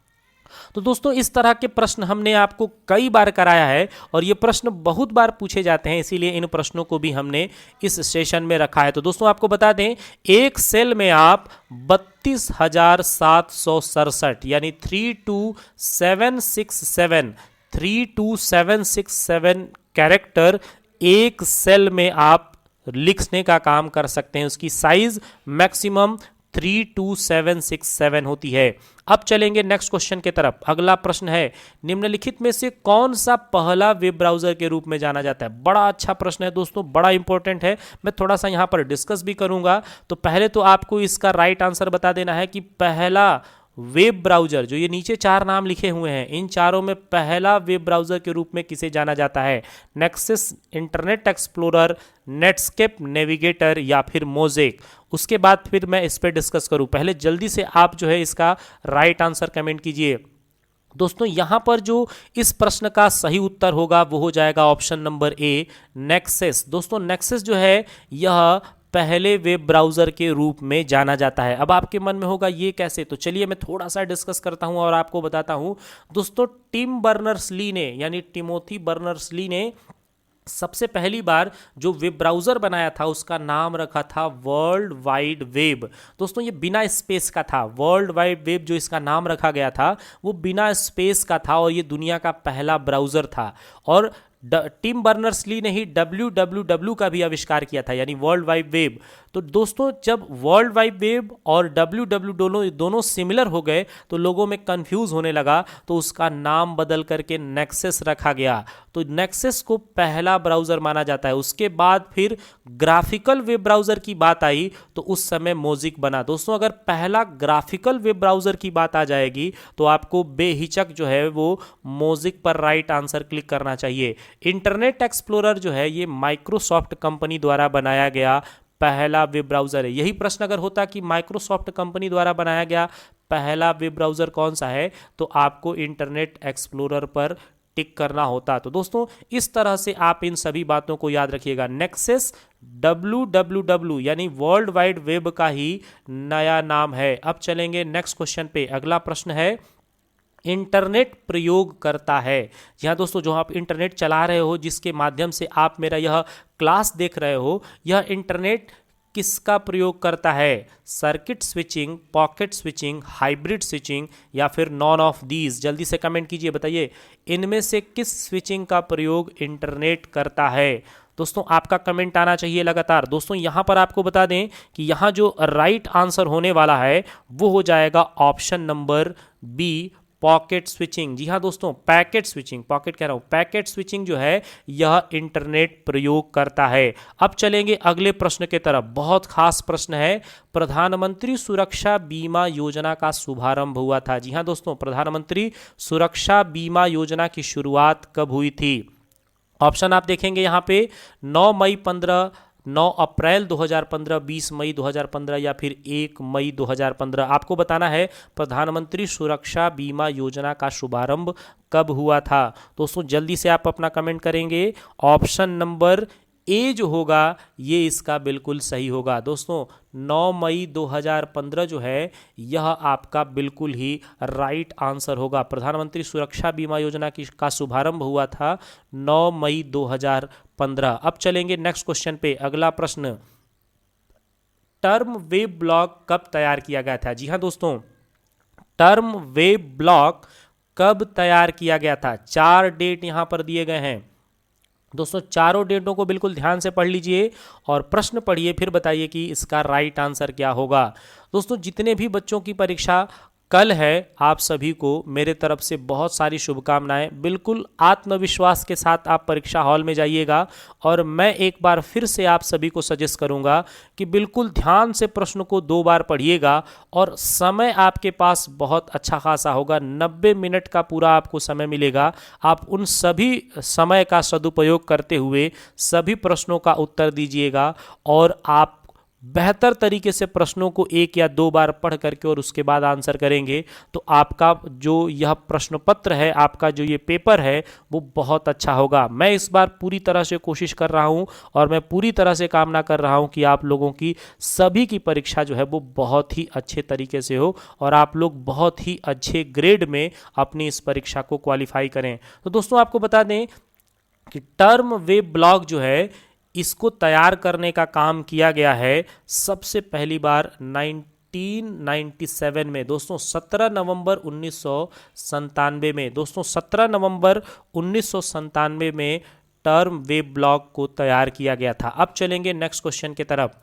तो दोस्तों इस तरह के प्रश्न हमने आपको कई बार कराया है और ये प्रश्न बहुत बार पूछे जाते हैं, इसीलिए इन प्रश्नों को भी हमने इस सेशन में रखा है। तो दोस्तों आपको बता दें, एक सेल में आप 32,767 यानी 32767 कैरेक्टर एक सेल में आप लिखने का काम कर सकते हैं। उसकी साइज मैक्सिमम 32767 होती है। अब चलेंगे नेक्स्ट क्वेश्चन की तरफ। अगला प्रश्न है, निम्नलिखित में से कौन सा पहला वेब ब्राउजर के रूप में जाना जाता है? बड़ा अच्छा प्रश्न है दोस्तों, बड़ा इंपॉर्टेंट है, मैं थोड़ा सा यहां पर डिस्कस भी करूंगा। तो पहले तो आपको इसका राइट आंसर बता देना है कि पहला वेब ब्राउजर, जो ये नीचे 4 नाम लिखे हुए हैं, इन चारों में पहला वेब ब्राउजर के रूप में किसे जाना जाता है? Nexus, internet explorer, Netscape navigator या फिर मोज़ेक? उसके बाद फिर मैं इस पर डिस्कस करूं। पहले जल्दी से आप जो है इसका राइट आंसर कमेंट कीजिए। दोस्तों यहां पर जो इस प्रश्न का सही उत्तर होगा वो हो जाएगा ऑप्शन नंबर ए, नेक्सस। दोस्तों नेक्सस जो है यह पहले वेब ब्राउजर के रूप में जाना जाता है। अब आपके मन में होगा ये कैसे, तो चलिए मैं थोड़ा सा डिस्कस करता हूं और आपको बताता हूं। दोस्तों टिम बर्नर्स-ली ने, यानी टिमोथी बर्नर्स-ली ने सबसे पहली बार जो वेब ब्राउजर बनाया था उसका नाम रखा था वर्ल्ड वाइड वेब। दोस्तों ये बिना स्पेस का था, वर्ल्ड वाइड वेब जो इसका नाम रखा गया था वो बिना स्पेस का था और ये दुनिया का पहला ब्राउजर था। और टिम बर्नर्स-ली ने ही www का भी आविष्कार किया था, यानी वर्ल्ड वाइड वेब। तो दोस्तों जब वर्ल्ड वाइड वेब और www दोनों सिमिलर हो गए तो लोगों में कंफ्यूज होने लगा, तो उसका नाम बदल करके नेक्सस रखा गया। तो नेक्सस को पहला ब्राउजर माना जाता है। उसके बाद फिर ग्राफिकल वेब ब्राउजर की बात आई तो उस समय मोज़ेक बना। दोस्तों अगर पहला ग्राफिकल वेब ब्राउजर की बात आ जाएगी तो आपको बेहिचक जो है वो मोज़ेक पर राइट आंसर क्लिक करना चाहिए। इंटरनेट एक्सप्लोरर जो है ये माइक्रोसॉफ्ट कंपनी द्वारा बनाया गया पहला वेब ब्राउजर है। यही प्रश्न अगर होता कि माइक्रोसॉफ्ट कंपनी द्वारा बनाया गया पहला वेब ब्राउजर कौन सा है, तो आपको इंटरनेट एक्सप्लोरर पर टिक करना होता। तो दोस्तों इस तरह से आप इन सभी बातों को याद रखिएगा। नेक्सस www यानी वर्ल्ड वाइड वेब का ही नया नाम है। अब चलेंगे नेक्स्ट क्वेश्चन पे। अगला प्रश्न है, इंटरनेट प्रयोग करता है। जी हाँ दोस्तों, जो आप इंटरनेट चला रहे हो, जिसके माध्यम से आप मेरा यह क्लास देख रहे हो, यह इंटरनेट किसका प्रयोग करता है? Circuit switching, pocket switching, hybrid switching या फिर नॉन ऑफ दीज? जल्दी से कमेंट कीजिए, बताइए इनमें से किस स्विचिंग का प्रयोग इंटरनेट करता है? दोस्तों आपका कमेंट आना चाहिए लगातार। दोस्तों यहां पर आपको बता दें कि यहां जो राइट आंसर होने वाला है वो हो जाएगा option number B, pocket switching. जी हाँ दोस्तों, पैकेट स्विचिंग, पॉकेट कह रहा हूं, पैकेट स्विचिंग जो है यह इंटरनेट प्रयोग करता है। अब चलेंगे अगले प्रश्न के तरफ। बहुत खास प्रश्न है, प्रधानमंत्री सुरक्षा बीमा योजना का शुभारंभ हुआ था। जी हाँ दोस्तों, प्रधानमंत्री सुरक्षा बीमा योजना की शुरुआत कब हुई थी? ऑप्शन आप देखेंगे यहाँ पे 9 मई 15, 9 अप्रैल 2015, 20 मई 2015 या फिर 1 मई 2015। आपको बताना है प्रधानमंत्री सुरक्षा बीमा योजना का शुभारंभ कब हुआ था। दोस्तों जल्दी से आप अपना कमेंट करेंगे। ऑप्शन नंबर ए जो होगा ये इसका बिल्कुल सही होगा। दोस्तों 9 मई 2015 जो है यह आपका बिल्कुल ही राइट आंसर होगा। प्रधानमंत्री सुरक्षा बीमा योजना का शुभारंभ हुआ था 9 मई 2015। अब चलेंगे नेक्स्ट क्वेश्चन पे। अगला प्रश्न, टर्म वेब ब्लॉक कब तैयार किया गया था? जी हाँ दोस्तों, टर्म वेब ब्लॉक कब तैयार किया गया था? 4 डेट यहां पर दिए गए हैं। दोस्तों चारों डेटों को बिल्कुल ध्यान से पढ़ लीजिए और प्रश्न पढ़िए, फिर बताइए कि इसका राइट आंसर क्या होगा। दोस्तों जितने भी बच्चों की परीक्षा कल है। आप सभी को मेरे तरफ से बहुत सारी शुभकामनाएं। बिल्कुल आत्मविश्वास के साथ आप परीक्षा हॉल में जाइएगा और मैं एक बार फिर से आप सभी को सजेस्ट करूंगा कि बिल्कुल ध्यान से प्रश्न को 2 बार पढ़िएगा और समय आपके पास बहुत अच्छा खासा होगा। 90 मिनट का पूरा आपको समय मिलेगा। आप उन सभी समय का सदुपयोग करते हुए सभी प्रश्नों का उत्तर दीजिएगा और आप बेहतर तरीके से प्रश्नों को 1 या 2 बार पढ़ करके और उसके बाद आंसर करेंगे तो आपका जो यह प्रश्न पत्र है, आपका जो ये पेपर है, वो बहुत अच्छा होगा। मैं इस बार पूरी तरह से कोशिश कर रहा हूं और मैं पूरी तरह से कामना कर रहा हूं कि आप लोगों की सभी की परीक्षा जो है वो बहुत ही अच्छे तरीके से हो और आप लोग बहुत ही अच्छे ग्रेड में अपनी इस परीक्षा को क्वालिफाई करें। तो दोस्तों आपको बता दें कि टर्म वेब ब्लॉग जो है इसको तैयार करने का काम किया गया है सबसे पहली बार 1997 में दोस्तों, 17 नवंबर 1997 में। दोस्तों 17 नवंबर 1997 में टर्म वेब ब्लॉग को तैयार किया गया था। अब चलेंगे नेक्स्ट क्वेश्चन की तरफ।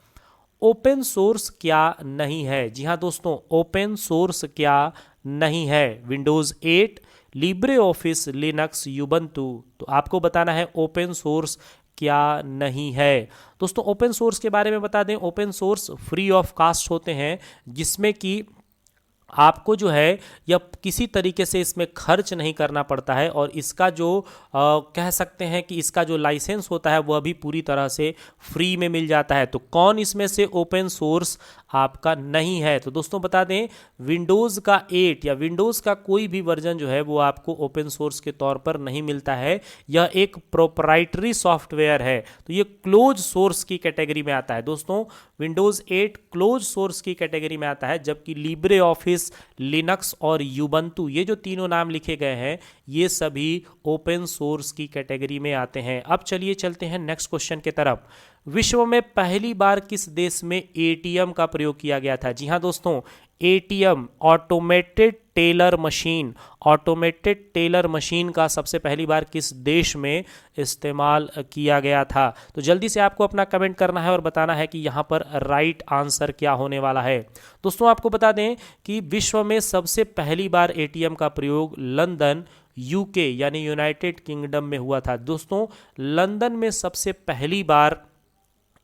ओपन सोर्स क्या नहीं है? जी हाँ दोस्तों, ओपन सोर्स क्या नहीं है? Windows 8, LibreOffice, Linux, Ubuntu. तो आपको बताना है ओपन सोर्स क्या नहीं है। दोस्तों ओपन सोर्स के बारे में बता दें, open source free of cost होते हैं जिसमें कि आपको जो है या किसी तरीके से इसमें खर्च नहीं करना पड़ता है और इसका जो कह सकते हैं कि इसका जो लाइसेंस होता है वह भी पूरी तरह से फ्री में मिल जाता है। तो कौन इसमें से ओपन सोर्स आपका नहीं है? तो दोस्तों बता दें, विंडोज़ का 8 या विंडोज़ का कोई भी वर्जन जो है वो आपको ओपन सोर्स के तौर पर नहीं मिलता है। यह एक प्रोप्राइटरी सॉफ्टवेयर है, तो ये क्लोज सोर्स की कैटेगरी में आता है। दोस्तों विंडोज़ 8 क्लोज सोर्स की कैटेगरी में आता है, जबकि लिब्रे ऑफिस, लिनक्स और यूबंतु ये जो तीनों नाम लिखे गए हैं ये सभी ओपन सोर्स की कैटेगरी में आते हैं। अब चलिए चलते हैं नेक्स्ट क्वेश्चन की तरफ। विश्व में पहली बार किस देश में एटीएम का प्रयोग किया गया था? जी हाँ दोस्तों, ATM automated teller machine, automated teller machine का सबसे पहली बार किस देश में इस्तेमाल किया गया था? तो जल्दी से आपको अपना कमेंट करना है और बताना है कि यहाँ पर राइट आंसर क्या होने वाला है। दोस्तों आपको बता दें कि विश्व में सबसे पहली बार एटीएम का प्रयोग लंदन, यूके यानी यूनाइटेड किंगडम में हुआ था। दोस्तों लंदन में सबसे पहली बार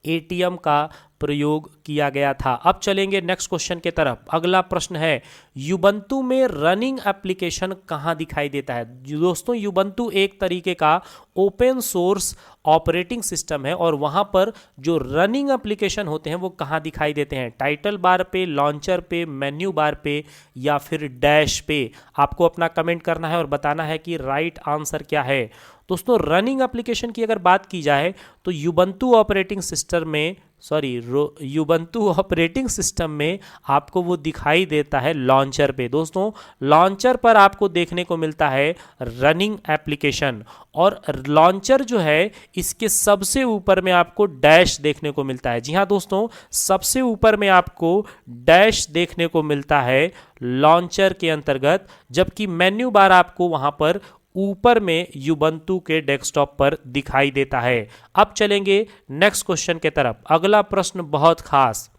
एटीएम का प्रयोग किया गया था। अब चलेंगे नेक्स्ट क्वेश्चन की तरफ। अगला प्रश्न है, यूबंतु में रनिंग एप्लीकेशन कहाँ दिखाई देता है? दोस्तों यूबंतु एक तरीके का ओपन सोर्स ऑपरेटिंग सिस्टम है और वहाँ पर जो रनिंग एप्लीकेशन होते हैं वो कहाँ दिखाई देते हैं? टाइटल बार पे, लॉन्चर पे, मेन्यू बार पे या फिर डैश पे? आपको अपना कमेंट करना है और बताना है कि राइट आंसर क्या है। दोस्तों रनिंग एप्लीकेशन की अगर बात की जाए तो यूबंतु ऑपरेटिंग सिस्टम में यूबंतु ऑपरेटिंग सिस्टम में आपको वो दिखाई देता है लॉन्चर पे। दोस्तों लॉन्चर पर आपको देखने को मिलता है रनिंग एप्लीकेशन और लॉन्चर जो है इसके सबसे ऊपर में आपको डैश देखने को मिलता है। जी हाँ दोस्तों, सबसे ऊपर में आपको डैश देखने को मिलता है लॉन्चर के अंतर्गत, जबकि मेन्यू बार आपको वहां पर ऊपर में यूबंतु के डेस्कटॉप पर दिखाई देता है। अब चलेंगे नेक्स्ट क्वेश्चन के तरफ। अगला प्रश्न बहुत खास,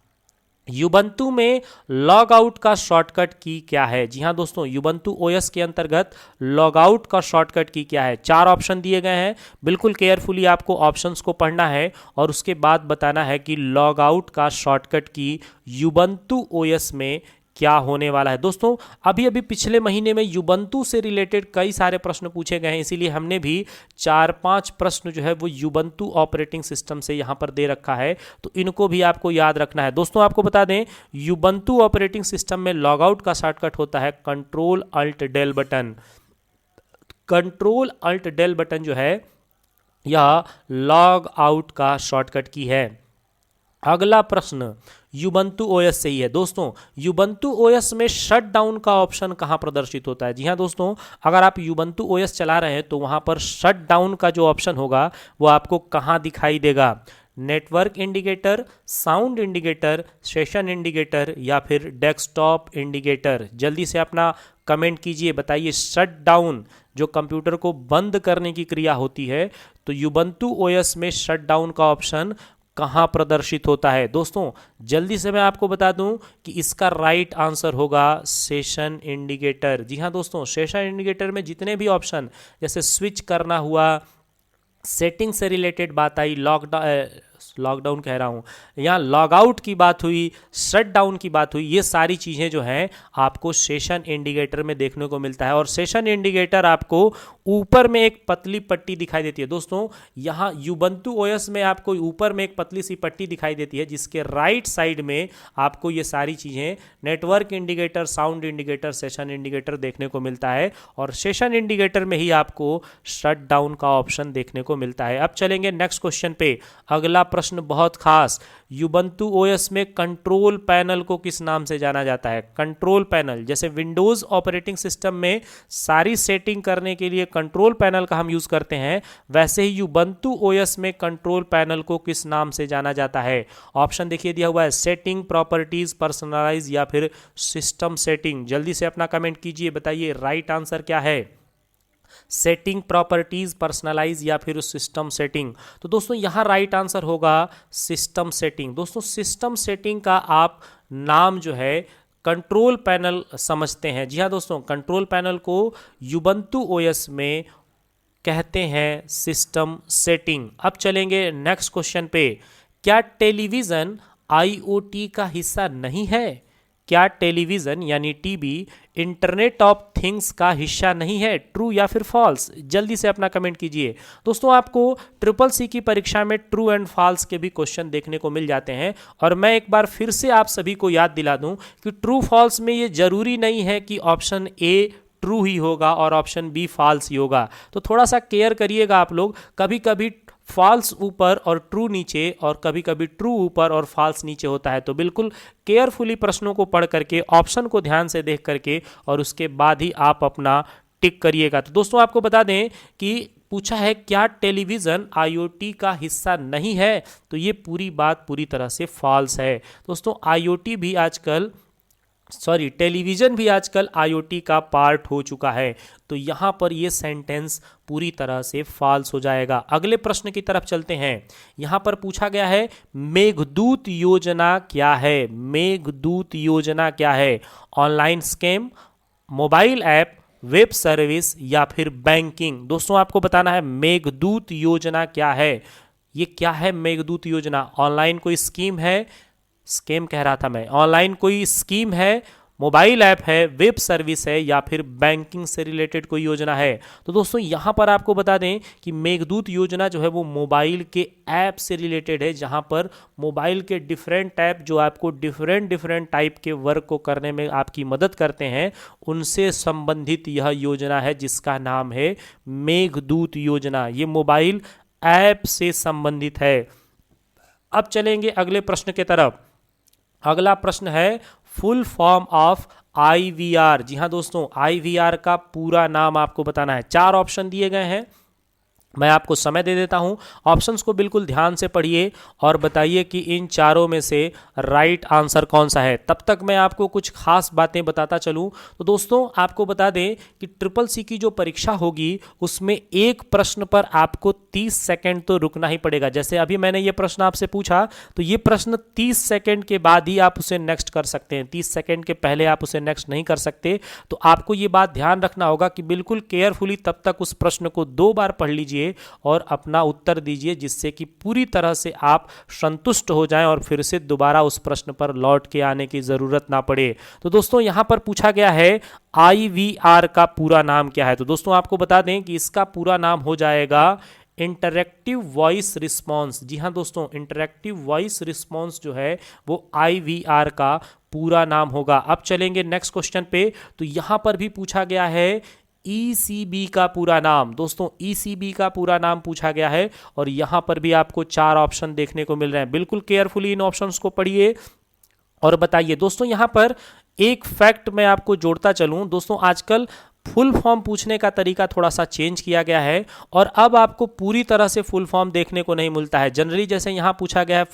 यूबंतु में लॉग आउट का शॉर्टकट की क्या है? जी हाँ दोस्तों, यूबंतु ओएस के अंतर्गत लॉग आउट का शॉर्टकट की क्या है? 4 ऑप्शन दिए गए हैं, बिल्कुल केयरफुली आपको ऑप्शंस को पढ़ना है और उसके बाद बताना है कि लॉग आउट का शॉर्टकट की यूबंतु ओएस में क्या होने वाला है। दोस्तों अभी पिछले महीने में यूबंतु से रिलेटेड कई सारे प्रश्न पूछे गए हैं, इसीलिए हमने भी 4-5 प्रश्न जो है वो यूबंतु ऑपरेटिंग सिस्टम से यहाँ पर दे रखा है, तो इनको भी आपको याद रखना है। दोस्तों आपको बता दें, यूबंतु ऑपरेटिंग सिस्टम में लॉग आउट का शॉर्टकट होता है control alt del button. Control alt del button जो है यह लॉग आउट का शॉर्टकट की है। अगला प्रश्न यूबंतु ओएस से ही है। दोस्तों यूबंतु ओएस में शट डाउन का ऑप्शन कहां प्रदर्शित होता है? जी हां दोस्तों, अगर आप यूबंतु ओएस चला रहे हैं तो वहां पर शट डाउन का जो ऑप्शन होगा वो आपको कहां दिखाई देगा? Network indicator, sound indicator, session indicator या फिर डेस्कटॉप इंडिकेटर? जल्दी से अपना कमेंट कीजिए, बताइए। शट डाउन जो कंप्यूटर को बंद करने की क्रिया होती है, तो यूबंतु ओएस में शट डाउन का ऑप्शन कहाँ प्रदर्शित होता है? दोस्तों जल्दी से मैं आपको बता दूं कि इसका राइट आंसर होगा सेशन इंडिकेटर। जी हाँ दोस्तों, सेशन इंडिकेटर में जितने भी ऑप्शन, जैसे स्विच करना हुआ, सेटिंग से रिलेटेड बात आई, लॉकडाउन कह रहा हूँ, यहाँ लॉग आउट की बात हुई, शट डाउन की बात हुई, ये सारी चीज़ें जो हैं आपको सेशन इंडिकेटर में देखने को मिलता है। और सेशन इंडिकेटर आपको ऊपर में एक पतली पट्टी दिखाई देती है। दोस्तों यहाँ यूबंतु ओएस में आपको ऊपर में एक पतली सी पट्टी दिखाई देती है, जिसके राइट साइड में आपको ये सारी चीज़ें network indicator, sound indicator, session indicator देखने को मिलता है। और सेशन इंडिकेटर में ही आपको शट डाउन का ऑप्शन देखने को मिलता है। अब चलेंगे नेक्स्ट क्वेश्चन पे। अगला प्रश्न बहुत खास, यूबंतु ओएस में कंट्रोल पैनल को किस नाम से जाना जाता है? कंट्रोल पैनल, जैसे विंडोज ऑपरेटिंग सिस्टम में सारी सेटिंग करने के लिए कंट्रोल पैनल का हम यूज करते हैं, वैसे ही यूबंतु ओएस में कंट्रोल पैनल को किस नाम से जाना जाता है? ऑप्शन देखिए दिया हुआ है, सेटिंग, प्रॉपर्टीज, पर्सनलाइज या फिर सिस्टम सेटिंग। जल्दी से अपना कमेंट कीजिए, बताइए राइट आंसर क्या है? सेटिंग, प्रॉपर्टीज, पर्सनलाइज या फिर सिस्टम सेटिंग। तो दोस्तों यहां राइट आंसर होगा सिस्टम सेटिंग। दोस्तों सिस्टम सेटिंग का आप नाम जो है कंट्रोल पैनल समझते हैं। जी हाँ दोस्तों, कंट्रोल पैनल को यूबंतु ओएस में कहते हैं सिस्टम सेटिंग। अब चलेंगे नेक्स्ट क्वेश्चन पे। क्या टेलीविजन आईओटी का हिस्सा नहीं है? क्या टेलीविजन यानी टीवी इंटरनेट ऑफ थिंग्स का हिस्सा नहीं है? ट्रू या फिर फॉल्स? जल्दी से अपना कमेंट कीजिए। दोस्तों आपको ट्रिपल सी की परीक्षा में ट्रू एंड फॉल्स के भी क्वेश्चन देखने को मिल जाते हैं, और मैं एक बार फिर से आप सभी को याद दिला दूं कि ट्रू फॉल्स में ये जरूरी नहीं है कि ऑप्शन ए ट्रू ही होगा और ऑप्शन बी फॉल्स ही होगा। तो थोड़ा सा केयर करिएगा आप लोग, कभी कभी फॉल्स ऊपर और ट्रू नीचे, और कभी कभी ट्रू ऊपर और फॉल्स नीचे होता है। तो बिल्कुल केयरफुली प्रश्नों को पढ़ करके, ऑप्शन को ध्यान से देख करके, और उसके बाद ही आप अपना टिक करिएगा। तो दोस्तों आपको बता दें कि पूछा है क्या टेलीविज़न आईओटी का हिस्सा नहीं है, तो ये पूरी बात पूरी तरह से फॉल्स है। दोस्तों आईओटी भी आजकल टेलीविज़न भी आजकल आईओटी का पार्ट हो चुका है। तो यहाँ पर ये सेंटेंस पूरी तरह से फॉल्स हो जाएगा। अगले प्रश्न की तरफ चलते हैं। यहाँ पर पूछा गया है मेघदूत योजना क्या है? मेघदूत योजना क्या है? Online scam, mobile app, web service या फिर बैंकिंग? दोस्तों आपको बताना है मेघदूत योजना क्या है। ये क्या है मेघदूत योजना? ऑनलाइन कोई स्कीम है, स्कैम कह रहा था मैं, ऑनलाइन कोई स्कीम है, मोबाइल ऐप है, वेब सर्विस है या फिर बैंकिंग से रिलेटेड कोई योजना है? तो दोस्तों यहाँ पर आपको बता दें कि मेघदूत योजना जो है वो मोबाइल के ऐप से रिलेटेड है, जहाँ पर मोबाइल के डिफरेंट ऐप जो आपको डिफरेंट टाइप के वर्क को करने में आपकी मदद करते हैं, उनसे संबंधित यह योजना है जिसका नाम है मेघदूत योजना। ये मोबाइल ऐप से संबंधित है। अब चलेंगे अगले प्रश्न के तरफ। अगला प्रश्न है फुल फॉर्म ऑफ आईवीआर। जी हाँ दोस्तों, आईवीआर का पूरा नाम आपको बताना है। 4 ऑप्शन दिए गए हैं, मैं आपको समय दे देता हूं। ऑप्शंस को बिल्कुल ध्यान से पढ़िए और बताइए कि इन चारों में से राइट आंसर कौन सा है। तब तक मैं आपको कुछ खास बातें बताता चलूं। तो दोस्तों आपको बता दें कि ट्रिपल सी की जो परीक्षा होगी उसमें एक प्रश्न पर आपको 30 सेकंड तो रुकना ही पड़ेगा। जैसे अभी मैंने ये प्रश्न आपसे पूछा, तो ये प्रश्न 30 सेकंड के बाद ही आप उसे नेक्स्ट कर सकते हैं। 30 सेकंड के पहले आप उसे नेक्स्ट नहीं कर सकते। तो आपको ये बात ध्यान रखना होगा कि बिल्कुल केयरफुली तब तक उस प्रश्न को 2 बार पढ़ लीजिए और अपना उत्तर दीजिए, जिससे कि पूरी तरह से आप संतुष्ट हो जाएं और फिर से दोबारा उस प्रश्न पर लौट के आने की जरूरत ना पड़े। तो दोस्तों यहां पर पूछा गया है आईवीआर का पूरा नाम क्या है। तो दोस्तों आपको बता दें कि इसका पूरा नाम हो जाएगा इंटरैक्टिव वॉइस रिस्पॉन्स। जी हाँ दोस्तों, इंटरैक्टिव वॉइस रिस्पॉन्स जो है वो आईवीआर का पूरा नाम होगा। अब चलेंगे नेक्स्ट क्वेश्चन पे। तो यहां पर भी पूछा गया है ईसीबी का पूरा नाम। दोस्तों ईसीबी का पूरा नाम पूछा गया है और यहां पर भी आपको 4 ऑप्शन देखने को मिल रहे हैं। बिल्कुल केयरफुली इन ऑप्शंस को पढ़िए और बताइए। दोस्तों यहां पर एक फैक्ट मैं आपको जोड़ता चलूं। दोस्तों आजकल फुल फॉर्म पूछने का तरीका थोड़ा सा चेंज किया गया है और अब आपको पूरी तरह से फुल फॉर्म देखने को नहीं मिलता है। जनरली जैसे यहाँ पूछा गया है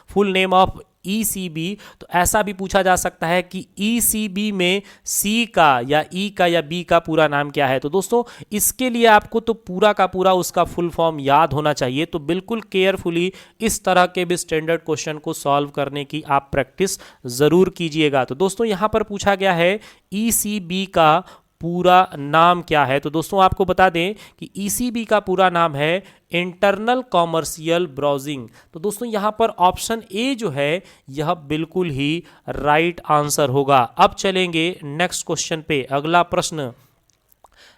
फुल नेम ऑफ ECB, तो ऐसा भी पूछा जा सकता है कि ECB में C का या E का या B का पूरा नाम क्या है। तो दोस्तों इसके लिए आपको तो पूरा का पूरा उसका फुल फॉर्म याद होना चाहिए, तो बिल्कुल केयरफुली इस तरह के भी स्टैंडर्ड क्वेश्चन को सॉल्व करने की आप प्रैक्टिस जरूर कीजिएगा। तो दोस्तों यहां पर पूछा गया है ECB का पूरा नाम क्या है। तो दोस्तों आपको बता दें कि ECB का पूरा नाम है इंटरनल कॉमर्शियल ब्राउजिंग। तो दोस्तों यहां पर ऑप्शन ए जो है यह बिल्कुल ही राइट आंसर होगा। अब चलेंगे नेक्स्ट क्वेश्चन पे। अगला प्रश्न,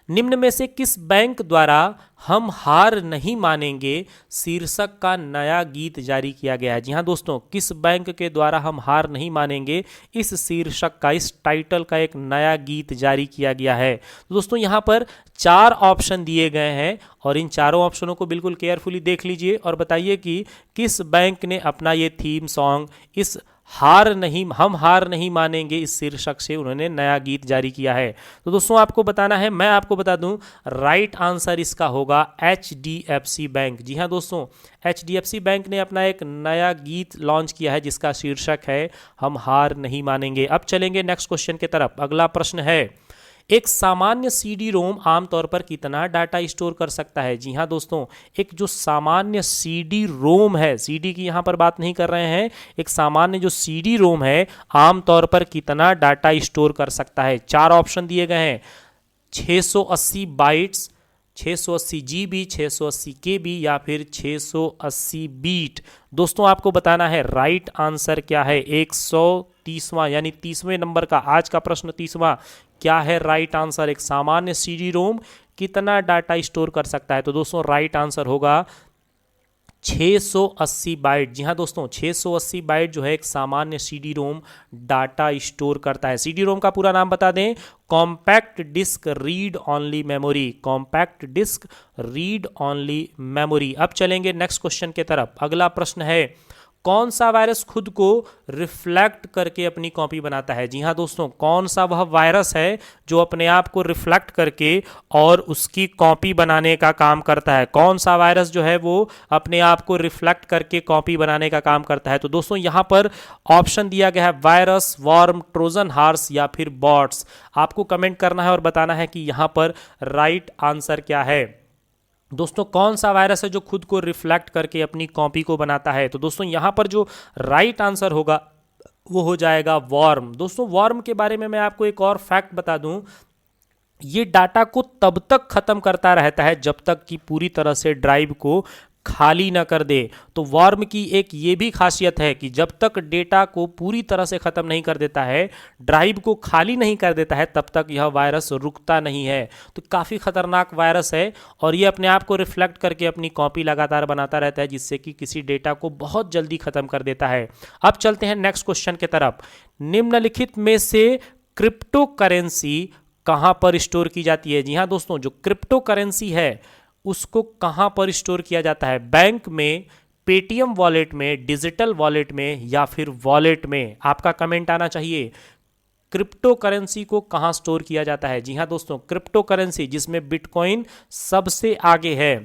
निम्न में से किस बैंक द्वारा हम हार नहीं मानेंगे शीर्षक का नया गीत जारी किया गया है। जी हाँ दोस्तों, किस बैंक के द्वारा हम हार नहीं मानेंगे, इस शीर्षक का, इस टाइटल का एक नया गीत जारी किया गया है। तो दोस्तों यहाँ पर 4 ऑप्शन दिए गए हैं और इन चारों ऑप्शनों को बिल्कुल केयरफुली देख लीजिए और बताइए कि किस बैंक ने अपना ये थीम सॉन्ग, इस हम हार नहीं मानेंगे इस शीर्षक से उन्होंने नया गीत जारी किया है। तो दोस्तों आपको बताना है, मैं आपको बता दूं, राइट आंसर इसका होगा HDFC बैंक। जी हाँ दोस्तों, HDFC बैंक ने अपना एक नया गीत लॉन्च किया है जिसका शीर्षक है हम हार नहीं मानेंगे। अब चलेंगे नेक्स्ट क्वेश्चन की तरफ। अगला प्रश्न है, एक सामान्य CD रोम आमतौर पर कितना डाटा स्टोर कर सकता है। जी हाँ दोस्तों, एक जो सामान्य CD रोम है, CD की यहाँ पर बात नहीं कर रहे हैं, एक सामान्य जो CD रोम है आमतौर पर कितना डाटा स्टोर कर सकता है। 4 ऑप्शन दिए गए हैं, 680 बाइट्स, 680 GB, 680 KB या फिर 680 बीट। दोस्तों आपको बताना है राइट आंसर क्या है। 130वां यानी 30वें नंबर का आज का प्रश्न 30वां, क्या है राइट आंसर। एक सामान्य CD रोम कितना डाटा स्टोर कर सकता है। तो दोस्तों राइट आंसर होगा 680 बाइट। जी हाँ दोस्तों, 680 बाइट जो है एक सामान्य CD रोम डाटा स्टोर करता है। CD रोम का पूरा नाम बता दें, compact disc read only memory, compact disc read only memory. अब चलेंगे नेक्स्ट क्वेश्चन की तरफ। अगला प्रश्न है, कौन सा वायरस खुद को रिफ्लेक्ट करके अपनी कॉपी बनाता है। जी हाँ दोस्तों, कौन सा वह वायरस है जो अपने आप को रिफ्लेक्ट करके और उसकी कॉपी बनाने का काम करता है। कौन सा वायरस जो है वो अपने आप को रिफ्लेक्ट करके कॉपी बनाने का काम करता है। तो दोस्तों यहाँ पर ऑप्शन दिया गया है वायरस, वर्म, ट्रोजन हॉर्स या फिर बॉट्स। आपको कमेंट करना है और बताना है कि यहाँ पर राइट आंसर क्या है। दोस्तों कौन सा वायरस है जो खुद को रिफ्लेक्ट करके अपनी कॉपी को बनाता है। तो दोस्तों यहां पर जो राइट आंसर होगा वो हो जाएगा वर्म। दोस्तों वर्म के बारे में मैं आपको एक और फैक्ट बता दूं, ये डाटा को तब तक खत्म करता रहता है जब तक कि पूरी तरह से ड्राइव को खाली ना कर दे। तो वर्म की एक ये भी खासियत है कि जब तक डेटा को पूरी तरह से खत्म नहीं कर देता है, ड्राइव को खाली नहीं कर देता है, तब तक यह वायरस रुकता नहीं है। तो काफ़ी खतरनाक वायरस है और ये अपने आप को रिफ्लेक्ट करके अपनी कॉपी लगातार बनाता रहता है जिससे कि किसी डेटा को बहुत जल्दी खत्म कर देता है। अब चलते हैं नेक्स्ट क्वेश्चन की तरफ। निम्नलिखित में से क्रिप्टो करेंसी कहां पर स्टोर की जाती है। जी हाँ दोस्तों, जो क्रिप्टो करेंसी है उसको कहां पर स्टोर किया जाता है। बैंक में, पेटीएम वॉलेट में, डिजिटल वॉलेट में या फिर वॉलेट में। आपका कमेंट आना चाहिए, क्रिप्टो करेंसी को कहां स्टोर किया जाता है। जी हां दोस्तों, क्रिप्टो करेंसी जिसमें बिटकॉइन सबसे आगे है,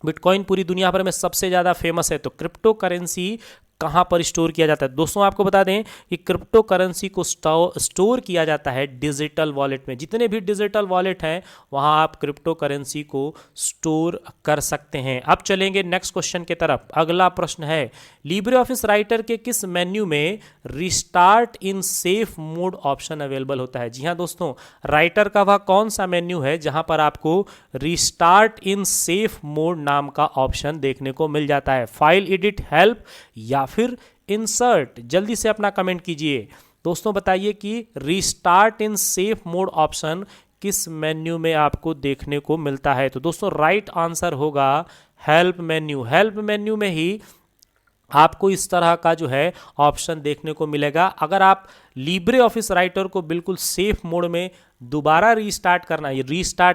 बिटकॉइन पूरी दुनिया भर में सबसे ज़्यादा फेमस है। तो क्रिप्टो करेंसी कहाँ पर स्टोर किया जाता है। दोस्तों आपको बता दें कि क्रिप्टो करेंसी को स्टोर किया जाता है डिजिटल वॉलेट में। जितने भी डिजिटल वॉलेट हैं वहाँ आप क्रिप्टो करेंसी को स्टोर कर सकते हैं। अब चलेंगे नेक्स्ट क्वेश्चन की तरफ। अगला प्रश्न है, लिब्रे ऑफिस राइटर के किस मेन्यू में restart in safe mode option available होता है। जी हाँ दोस्तों, राइटर का वह कौन सा मेन्यू है जहाँ पर आपको रिस्टार्ट इन सेफ मोड नाम का ऑप्शन देखने को मिल जाता है। फाइल एडिट, हेल्प या फिर इंसर्ट। जल्दी से अपना कमेंट कीजिए। दोस्तों बताइए कि restart in safe mode option किस मेन्यू में आपको देखने को मिलता है। तो दोस्तों राइट आंसर होगा हेल्प मेन्यू। हेल्प मेन्यू में ही आपको इस तरह का जो है ऑप्शन देखने को मिलेगा। अगर आप लिब्रे ऑफिस राइटर को बिल्कुल सेफ मोड में दोबारा रीस्टार्ट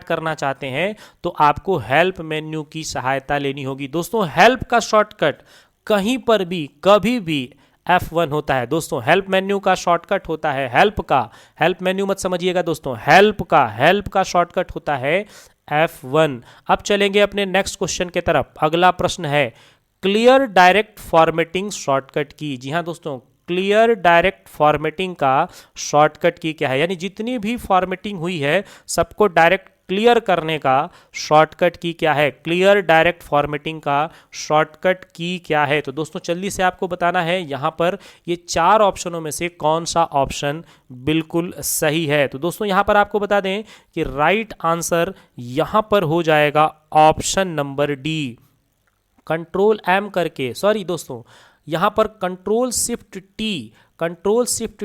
करना चाहते हैं तो आपको हेल्प मेन्यू की सहायता लेनी होगी। दोस्तों हेल्प का शॉर्टकट कहीं पर भी कभी भी F1 होता है। दोस्तों हेल्प मेन्यू का शॉर्टकट होता है हेल्प का, हेल्प मेन्यू मत समझिएगा दोस्तों, हेल्प का शॉर्टकट होता है F1। अब चलेंगे अपने नेक्स्ट क्वेश्चन की तरफ। अगला प्रश्न है, क्लियर डायरेक्ट फॉर्मेटिंग शॉर्टकट की। जी हाँ दोस्तों, क्लियर डायरेक्ट फॉर्मेटिंग का शॉर्टकट की क्या है, यानी जितनी भी फॉर्मेटिंग हुई है सबको डायरेक्ट क्लियर करने का शॉर्टकट की क्या है, क्लियर डायरेक्ट फॉर्मेटिंग का शॉर्टकट की क्या है। तो दोस्तों जल्दी से आपको बताना है यहाँ पर ये चार ऑप्शनों में से कौन सा ऑप्शन बिल्कुल सही है। तो दोस्तों यहाँ पर आपको बता दें कि राइट आंसर यहाँ पर हो जाएगा option number D. Control M करके, सॉरी दोस्तों, यहाँ पर कंट्रोल शिफ्ट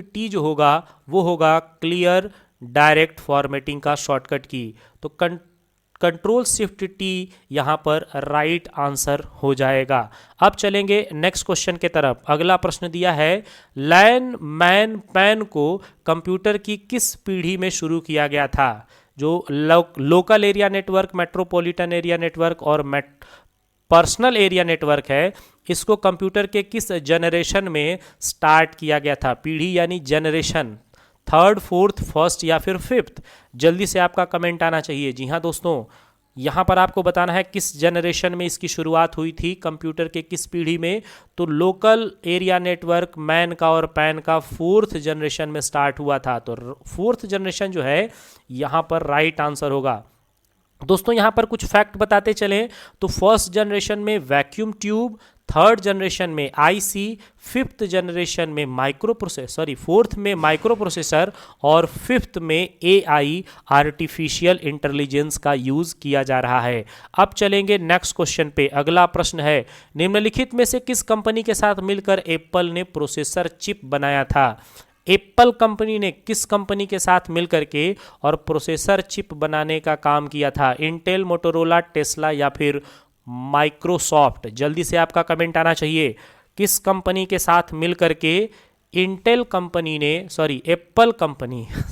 टी जो होगा वो होगा क्लियर डायरेक्ट फॉर्मेटिंग का शॉर्टकट की। तो कंट्रोल शिफ्ट टी यहाँ पर राइट आंसर हो जाएगा। अब चलेंगे नेक्स्ट क्वेश्चन के तरफ। अगला प्रश्न दिया है, लैन मैन पैन को कंप्यूटर की किस पीढ़ी में शुरू किया गया था। जो local area network, metropolitan area network और पर्सनल एरिया नेटवर्क है, इसको कंप्यूटर के किस जनरेशन में स्टार्ट किया गया था। पीढ़ी यानी जनरेशन, थर्ड, फोर्थ, फर्स्ट या फिर फिफ्थ। जल्दी से आपका कमेंट आना चाहिए। जी हाँ दोस्तों, यहाँ पर आपको बताना है किस जनरेशन में इसकी शुरुआत हुई थी, कंप्यूटर के किस पीढ़ी में। तो लोकल एरिया नेटवर्क मैन का और पैन का फोर्थ जनरेशन में स्टार्ट हुआ था। तो फोर्थ जनरेशन जो है यहाँ पर राइट आंसर होगा। दोस्तों यहाँ पर कुछ फैक्ट बताते चलें तो फर्स्ट जनरेशन में वैक्यूम ट्यूब, थर्ड जनरेशन में आईसी, फिफ्थ जनरेशन में फोर्थ में माइक्रो प्रोसेसर और फिफ्थ में एआई आर्टिफिशियल इंटेलिजेंस का यूज किया जा रहा है। अब चलेंगे नेक्स्ट क्वेश्चन पे। अगला प्रश्न है, निम्नलिखित में से किस कंपनी के साथ मिलकर एप्पल ने प्रोसेसर चिप बनाया था। एप्पल कंपनी ने किस कंपनी के साथ मिलकर के और प्रोसेसर चिप बनाने का काम किया था। इंटेल, मोटोरोला, टेस्ला या फिर माइक्रोसॉफ्ट। जल्दी से आपका कमेंट आना चाहिए। किस कंपनी के साथ मिलकर के एप्पल कंपनी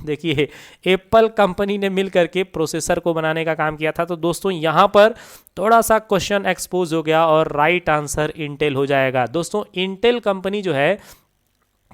देखिए, एप्पल कंपनी ने मिलकर के प्रोसेसर को बनाने का काम किया था। तो दोस्तों यहाँ पर थोड़ा सा क्वेश्चन एक्सपोज हो गया और राइट आंसर इंटेल हो जाएगा। दोस्तों इंटेल कंपनी जो है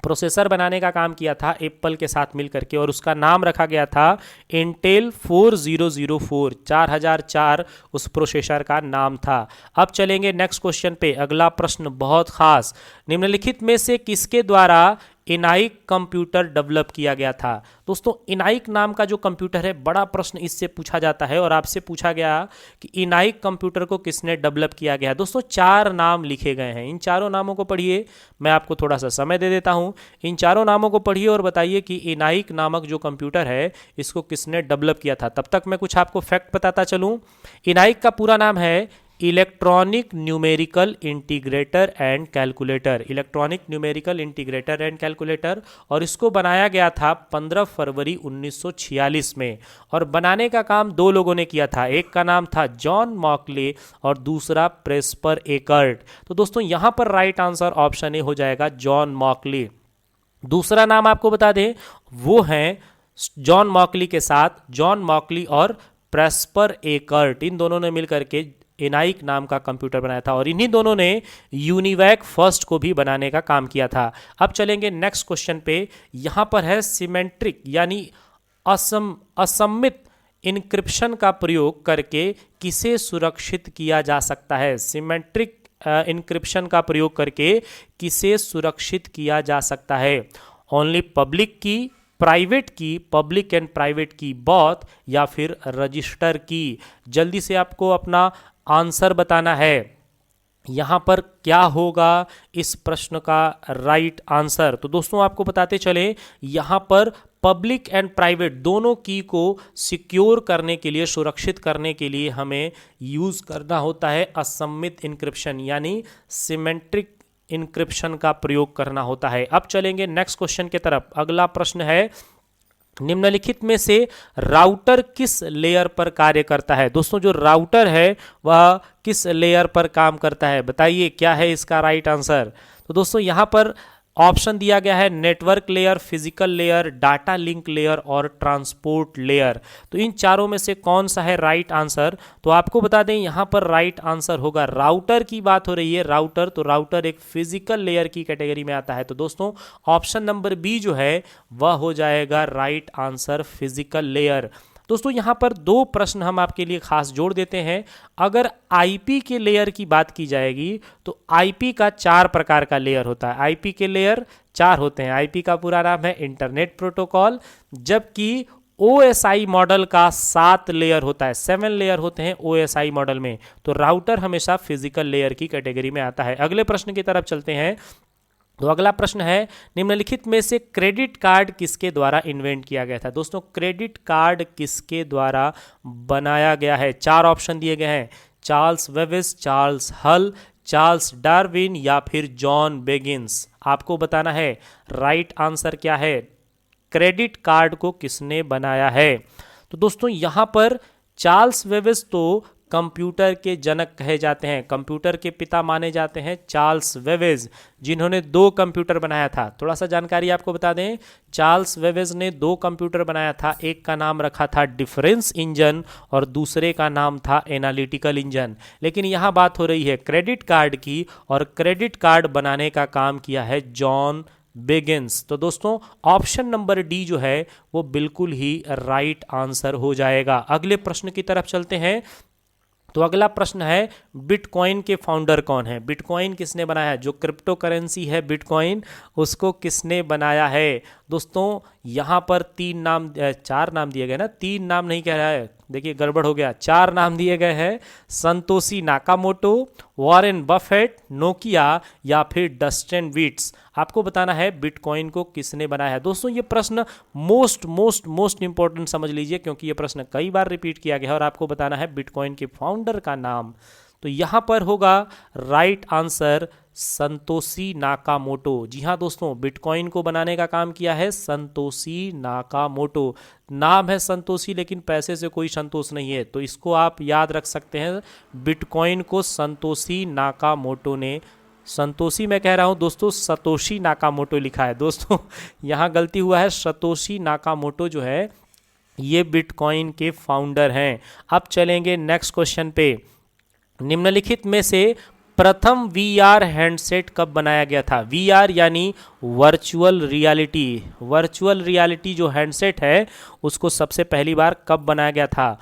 प्रोसेसर बनाने का काम किया था एप्पल के साथ मिलकर के, और उसका नाम रखा गया था इंटेल 4004, 4004 उस प्रोसेसर का नाम था। अब चलेंगे नेक्स्ट क्वेश्चन पे। अगला प्रश्न बहुत खास, निम्नलिखित में से किसके द्वारा इनाइक कंप्यूटर डेवलप किया गया था। दोस्तों इनाइक नाम का जो कंप्यूटर है, बड़ा प्रश्न इससे पूछा जाता है और आपसे पूछा गया कि इनाइक कंप्यूटर को किसने डेवलप किया गया। दोस्तों चार नाम लिखे गए हैं, इन चारों नामों को पढ़िए। मैं आपको थोड़ा सा समय दे देता हूं, इन चारों नामों को पढ़िए और बताइए कि इनाइक नामक जो कंप्यूटर है इसको किसने डेवलप किया था। तब तक मैं कुछ आपको फैक्ट बताता चलूं। इनाइक का पूरा नाम है electronic numerical integrator and calculator, electronic numerical integrator and calculator, और इसको बनाया गया था 15 फरवरी 1946 में। और बनाने का काम दो लोगों ने किया था, एक का नाम था जॉन मॉकले और दूसरा प्रेस्पर एकर्ट। तो दोस्तों यहाँ पर राइट आंसर ऑप्शन ए हो जाएगा, जॉन मॉकले। दूसरा नाम आपको बता दें, वो हैं जॉन मॉकली के साथ जॉन मॉकली और प्रेस्पर एकर्ट, इन दोनों ने मिलकर के एनाइक नाम का कंप्यूटर बनाया था, और इन्हीं दोनों ने यूनिवैक फर्स्ट को भी बनाने का काम किया था। अब चलेंगे नेक्स्ट क्वेश्चन पे। यहां पर है सिमेट्रिक यानी असममित इनक्रिप्शन का प्रयोग करके किसे सुरक्षित किया जा सकता है। सिमेट्रिक इनक्रिप्शन का प्रयोग करके किसे सुरक्षित किया जा सकता है। ओनली पब्लिक की, प्राइवेट की, पब्लिक एंड प्राइवेट की बोथ, या फिर रजिस्टर की। जल्दी से आपको अपना आंसर बताना है। यहाँ पर क्या होगा इस प्रश्न का राइट आंसर। तो दोस्तों आपको बताते चले, यहाँ पर पब्लिक एंड प्राइवेट दोनों की को सिक्योर करने के लिए, सुरक्षित करने के लिए हमें यूज करना होता है असममित इनक्रिप्शन यानी सिमेट्रिक इनक्रिप्शन का प्रयोग करना होता है। अब चलेंगे नेक्स्ट क्वेश्चन की तरफ। अगला प्रश्न है, निम्नलिखित में से राउटर किस लेयर पर कार्य करता है। दोस्तों जो राउटर है वह किस लेयर पर काम करता है, बताइए क्या है इसका राइट आंसर। तो दोस्तों यहाँ पर ऑप्शन दिया गया है network layer, physical layer, data link layer और ट्रांसपोर्ट लेयर। तो इन चारों में से कौन सा है राइट आंसर। तो आपको बता दें यहाँ पर राइट आंसर होगा, राउटर की बात हो रही है, राउटर। तो राउटर एक फिजिकल लेयर की कैटेगरी में आता है। तो दोस्तों ऑप्शन नंबर बी जो है वह हो जाएगा राइट आंसर, फिजिकल लेयर। दोस्तों यहाँ पर दो प्रश्न हम आपके लिए खास जोड़ देते हैं। अगर आईपी के लेयर की बात की जाएगी तो आईपी का 4 प्रकार का लेयर होता है। आईपी के लेयर 4 होते हैं। आईपी का पूरा नाम है इंटरनेट प्रोटोकॉल, जबकि ओएसआई मॉडल का 7 लेयर होता है, 7 लेयर होते हैं ओएसआई मॉडल में। तो राउटर हमेशा फिजिकल लेयर की कैटेगरी में आता है। अगले प्रश्न की तरफ चलते हैं। तो अगला प्रश्न है, निम्नलिखित में से क्रेडिट कार्ड किसके द्वारा इन्वेंट किया गया था। दोस्तों क्रेडिट कार्ड किसके द्वारा बनाया गया है? 4 ऑप्शन दिए गए हैं, चार्ल्स वेविस, चार्ल्स हल, चार्ल्स डार्विन या फिर जॉन बेगिंस। आपको बताना है राइट आंसर क्या है, क्रेडिट कार्ड को किसने बनाया है। तो दोस्तों यहाँ पर चार्ल्स वेविस तो कंप्यूटर के जनक कहे जाते हैं, कंप्यूटर के पिता माने जाते हैं चार्ल्स वेवेज, जिन्होंने 2 कंप्यूटर बनाया था। थोड़ा सा जानकारी आपको बता दें, चार्ल्स वेवेज ने 2 कंप्यूटर बनाया था। एक का नाम रखा था डिफरेंस इंजन और दूसरे का नाम था एनालिटिकल इंजन। लेकिन यहाँ बात हो रही है क्रेडिट कार्ड की, और क्रेडिट कार्ड बनाने का काम किया है जॉन बेगिंस। तो दोस्तों ऑप्शन नंबर डी जो है वो बिल्कुल ही राइट आंसर हो जाएगा। अगले प्रश्न की तरफ चलते हैं। तो अगला प्रश्न है, बिटकॉइन के फाउंडर कौन है? बिटकॉइन किसने बनाया है? जो क्रिप्टो करेंसी है बिटकॉइन, उसको किसने बनाया है? दोस्तों यहाँ पर 4 नाम दिए गए ना, 3 नाम नहीं कह रहा है, देखिए गड़बड़ हो गया। 4 नाम दिए गए हैं, Santoshi Nakamoto, Warren Buffett, Nokia या फिर डस्टिन वीट्स। आपको बताना है बिटकॉइन को किसने बनाया है। दोस्तों ये प्रश्न मोस्ट इंपॉर्टेंट समझ लीजिए, क्योंकि ये प्रश्न कई बार रिपीट किया गया है और आपको बताना है बिटकॉइन के फाउंडर का नाम। तो यहाँ पर होगा राइट आंसर संतोशी नाकामोटो। जी हाँ दोस्तों, बिटकॉइन को बनाने का काम किया है संतोशी नाकामोटो। नाम है संतोषी लेकिन पैसे से कोई संतोष नहीं है, तो इसको आप याद रख सकते हैं। बिटकॉइन को संतोशी नाकामोटो ने, संतोषी मैं कह रहा हूं दोस्तों, सतोशी नाकामोटो लिखा है दोस्तों, यहाँ गलती हुआ है। सतोशी नाकामोटो जो है ये बिटकॉइन के फाउंडर हैं। अब चलेंगे नेक्स्ट क्वेश्चन पे। निम्नलिखित में से प्रथम वीआर हैंडसेट कब बनाया गया था? वीआर यानी वर्चुअल रियलिटी। वर्चुअल रियलिटी जो हैंडसेट है उसको सबसे पहली बार कब बनाया गया था?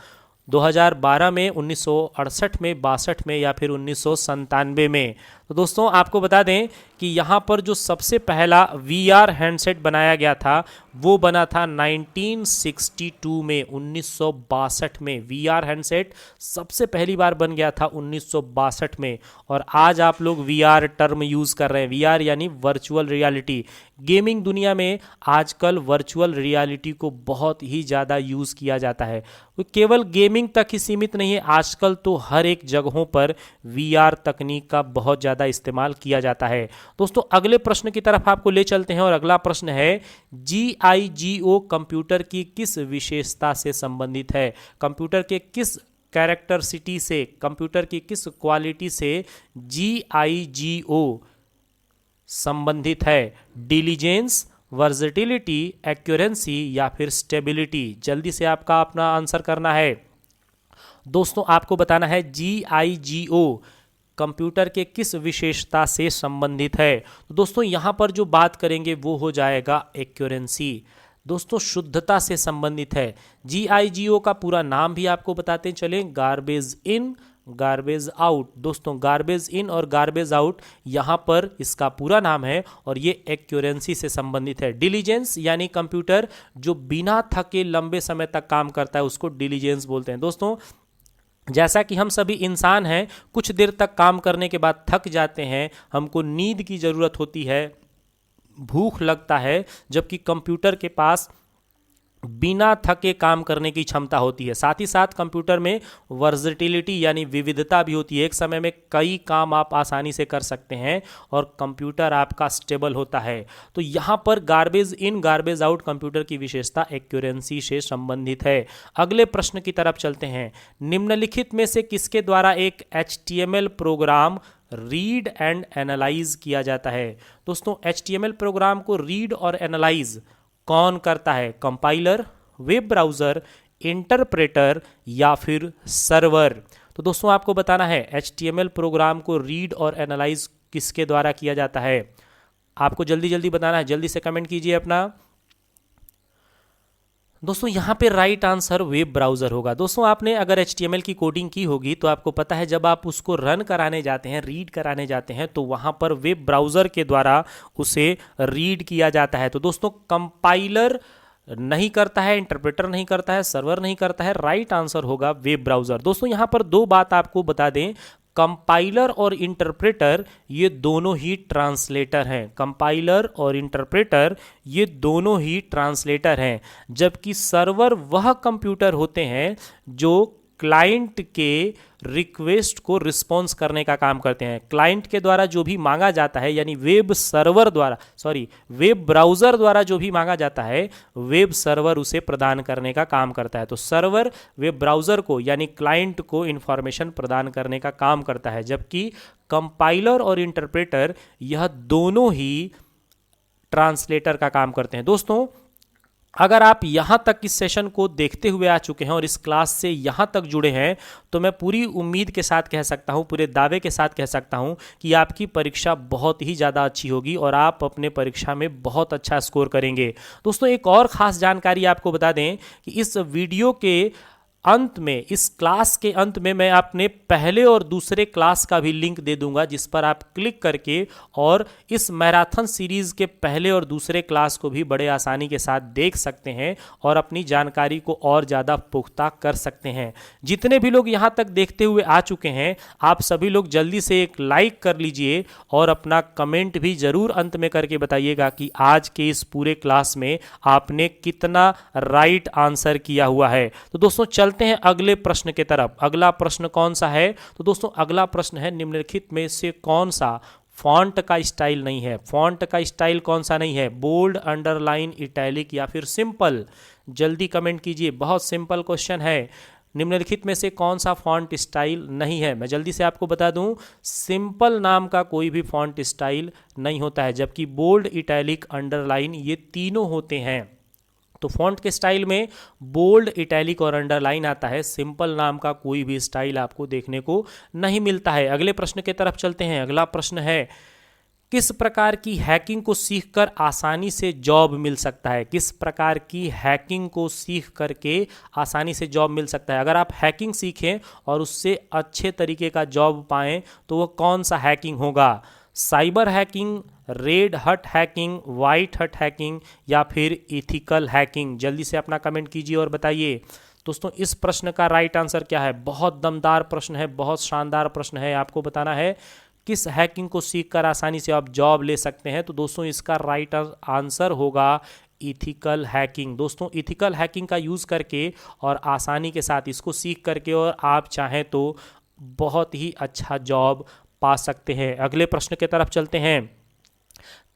2012 में, 1968 में, 62 में या फिर 1997 में? तो दोस्तों आपको बता दें कि यहाँ पर जो सबसे पहला वीआर हैंडसेट बनाया गया था वो बना था 1962 में, 1962 में। वीआर हैंडसेट सबसे पहली बार बन गया था 1962 में। और आज आप लोग वीआर टर्म यूज़ कर रहे हैं, वीआर यानी वर्चुअल रियलिटी। गेमिंग दुनिया में आजकल वर्चुअल रियलिटी को बहुत ही ज़्यादा यूज़ किया जाता है। वो केवल गेमिंग तक ही सीमित नहीं है, आजकल तो हर एक जगहों पर वीआर तकनीक का बहुत ज़्यादा इस्तेमाल किया जाता है। दोस्तों अगले प्रश्न की तरफ आपको ले चलते हैं और अगला प्रश्न है, GIGO कंप्यूटर की किस विशेषता से संबंधित है? कंप्यूटर के किस कैरेक्टरिस्टिक से, कंप्यूटर की किस क्वालिटी से GIGO संबंधित है? डिलीजेंस, वर्सेटिलिटी, एक्यूरेंसी या फिर स्टेबिलिटी? जल्दी से आपका अपना आंसर करना है। दोस्तों आपको बताना है GIGO कंप्यूटर के किस विशेषता से संबंधित है। तो दोस्तों यहाँ पर जो बात करेंगे वो हो जाएगा एक्यूरेंसी। दोस्तों शुद्धता से संबंधित है। GIGO का पूरा नाम भी आपको बताते चलें, गार्बेज इन, गार्बेज आउट। दोस्तों गार्बेज इन और गार्बेज आउट यहाँ पर इसका पूरा नाम है और ये एक्यूरेंसी से संबंधित है। डिलीजेंस यानी कंप्यूटर जो बिना थके लंबे समय तक काम करता है उसको डिलीजेंस बोलते हैं। दोस्तों जैसा कि हम सभी इंसान हैं, कुछ देर तक काम करने के बाद थक जाते हैं, हमको नींद की ज़रूरत होती है, भूख लगता है, जबकि कंप्यूटर के पास बिना थके काम करने की क्षमता होती है। साथ ही साथ कंप्यूटर में वर्सेटिलिटी यानी विविधता भी होती है, एक समय में कई काम आप आसानी से कर सकते हैं और कंप्यूटर आपका स्टेबल होता है। तो यहाँ पर garbage in garbage out computer की विशेषता एक्यूरेंसी से संबंधित है। अगले प्रश्न की तरफ चलते हैं। निम्नलिखित में से किसके द्वारा एक HTML program read and analyse किया जाता है? दोस्तों HTML प्रोग्राम को रीड और एनालाइज कौन करता है? कंपाइलर, वेब ब्राउज़र, इंटरप्रेटर या फिर सर्वर? तो दोस्तों आपको बताना है HTML प्रोग्राम को रीड और एनालाइज किसके द्वारा किया जाता है? आपको जल्दी जल्दी बताना है, जल्दी से कमेंट कीजिए अपना। दोस्तों यहाँ पे राइट आंसर वेब ब्राउज़र होगा। दोस्तों आपने अगर HTML की कोडिंग की होगी तो आपको पता है जब आप उसको रन कराने जाते हैं, रीड कराने जाते हैं, तो वहाँ पर वेब ब्राउज़र के द्वारा उसे रीड किया जाता है। तो दोस्तों कंपाइलर नहीं करता है, इंटरप्रेटर नहीं करता है, सर्वर नहीं करता है, राइट आंसर होगा वेब ब्राउज़र। दोस्तों यहाँ पर दो बात आपको बता दें, कंपाइलर और इंटरप्रेटर ये दोनों ही ट्रांसलेटर हैं। कंपाइलर और इंटरप्रेटर ये दोनों ही ट्रांसलेटर हैं, जबकि सर्वर वह कंप्यूटर होते हैं जो क्लाइंट के रिक्वेस्ट को रिस्पॉन्स करने का काम करते हैं। क्लाइंट के द्वारा जो भी मांगा जाता है, यानी वेब ब्राउज़र द्वारा जो भी मांगा जाता है, वेब सर्वर उसे प्रदान करने का काम करता है। तो सर्वर वेब ब्राउज़र को यानी क्लाइंट को इंफॉर्मेशन प्रदान करने का काम करता है, जबकि कंपाइलर और इंटरप्रेटर यह दोनों ही ट्रांसलेटर का काम करते हैं। दोस्तों अगर आप यहाँ तक इस सेशन को देखते हुए आ चुके हैं और इस क्लास से यहाँ तक जुड़े हैं, तो मैं पूरी उम्मीद के साथ कह सकता हूँ, पूरे दावे के साथ कह सकता हूँ कि आपकी परीक्षा बहुत ही ज़्यादा अच्छी होगी और आप अपने परीक्षा में बहुत अच्छा स्कोर करेंगे। दोस्तों एक और ख़ास जानकारी आपको बता दें कि इस वीडियो के अंत में, इस क्लास के अंत में मैं अपने पहले और दूसरे क्लास का भी लिंक दे दूंगा, जिस पर आप क्लिक करके और इस मैराथन सीरीज़ के पहले और दूसरे क्लास को भी बड़े आसानी के साथ देख सकते हैं और अपनी जानकारी को और ज़्यादा पुख्ता कर सकते हैं। जितने भी लोग यहाँ तक देखते हुए आ चुके हैं, आप सभी लोग जल्दी से एक लाइक कर लीजिए और अपना कमेंट भी ज़रूर अंत में करके बताइएगा कि आज के इस पूरे क्लास में आपने कितना राइट आंसर किया हुआ है। तो दोस्तों चलते हैं अगले प्रश्न के तरफ। अगला प्रश्न कौन सा है? तो दोस्तों अगला प्रश्न है, निम्नलिखित में से कौन सा फॉन्ट का स्टाइल नहीं है? फॉन्ट का स्टाइल कौन सा नहीं है? बोल्ड, अंडरलाइन, इटैलिक या फिर सिंपल? जल्दी कमेंट कीजिए, बहुत सिंपल क्वेश्चन है। निम्नलिखित में से कौन सा फॉन्ट स्टाइल नहीं है? मैं जल्दी से आपको बता दूं, सिंपल नाम का कोई भी फॉन्ट स्टाइल नहीं होता है, जबकि बोल्ड, इटैलिक, अंडरलाइन ये तीनों होते हैं। तो फॉन्ट के स्टाइल में बोल्ड, इटैलिक और अंडरलाइन आता है। सिंपल नाम का कोई भी स्टाइल आपको देखने को नहीं मिलता है। अगले प्रश्न की तरफ चलते हैं। अगला प्रश्न है, किस प्रकार की हैकिंग को सीखकर आसानी से जॉब मिल सकता है? किस प्रकार की हैकिंग को सीख करके आसानी से जॉब मिल सकता है? अगर आप हैकिंग सीखें और उससे अच्छे तरीके का जॉब पाएं तो वो कौन सा हैकिंग होगा? साइबर हैकिंग, रेड हट हैकिंग, वाइट हट हैकिंग या फिर इथिकल हैकिंग? जल्दी से अपना कमेंट कीजिए और बताइए। दोस्तों इस प्रश्न का राइट आंसर क्या है? बहुत दमदार प्रश्न है, बहुत शानदार प्रश्न है। आपको बताना है किस हैकिंग को सीखकर आसानी से आप जॉब ले सकते हैं। तो दोस्तों इसका राइट आंसर होगा इथिकल हैकिंग। दोस्तों इथिकल हैकिंग का यूज़ करके और आसानी के साथ इसको सीख करके और आप चाहें तो बहुत ही अच्छा जॉब पा सकते हैं। अगले प्रश्न की तरफ चलते हैं।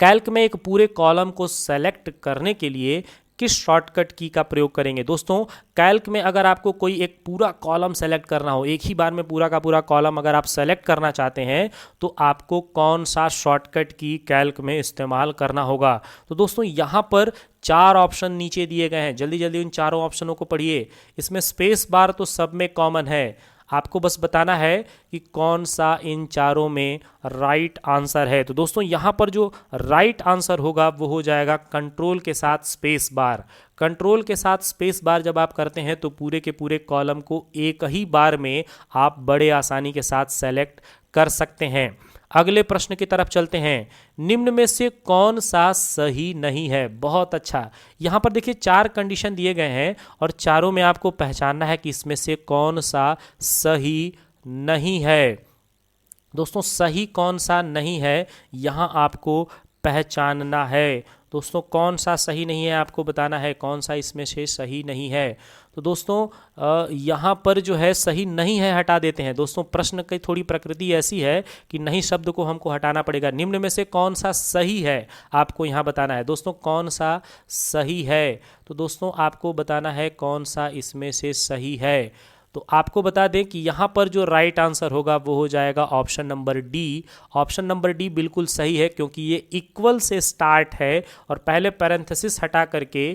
कैल्क में एक पूरे कॉलम को सेलेक्ट करने के लिए किस शॉर्टकट की का प्रयोग करेंगे? दोस्तों कैल्क में अगर आपको कोई एक पूरा कॉलम सेलेक्ट करना हो, एक ही बार में पूरा का पूरा कॉलम अगर आप सेलेक्ट करना चाहते हैं, तो आपको कौन सा शॉर्टकट की कैल्क में इस्तेमाल करना होगा? तो दोस्तों यहाँ पर 4 ऑप्शन नीचे दिए गए हैं, जल्दी जल्दी उन चारों ऑप्शनों को पढ़िए। इसमें स्पेस बार तो सब में कॉमन है, आपको बस बताना है कि कौन सा इन चारों में राइट आंसर है। तो दोस्तों यहाँ पर जो राइट आंसर होगा वो हो जाएगा कंट्रोल के साथ स्पेस बार। कंट्रोल के साथ स्पेस बार जब आप करते हैं तो पूरे के पूरे कॉलम को एक ही बार में आप बड़े आसानी के साथ सेलेक्ट कर सकते हैं। अगले प्रश्न की तरफ चलते हैं। निम्न में से कौन सा सही नहीं है? बहुत अच्छा, यहाँ पर देखिए 4 कंडीशन दिए गए हैं और चारों में आपको पहचानना है कि इसमें से कौन सा सही नहीं है। दोस्तों सही कौन सा नहीं है यहाँ आपको पहचानना है। दोस्तों कौन सा सही नहीं है आपको बताना है, कौन सा इसमें से सही नहीं है। तो दोस्तों यहाँ पर जो है सही नहीं है हटा देते हैं। दोस्तों प्रश्न की थोड़ी प्रकृति ऐसी है कि नहीं शब्द को हमको हटाना पड़ेगा। निम्न में से कौन सा सही है आपको यहाँ बताना है। दोस्तों कौन सा सही है? तो दोस्तों आपको बताना है कौन सा इसमें से सही है। तो आपको बता दें कि यहाँ पर जो राइट आंसर होगा वो हो जाएगा option number D. Option number D बिल्कुल सही है, क्योंकि ये इक्वल से स्टार्ट है और पहले पैरेंथेसिस हटा करके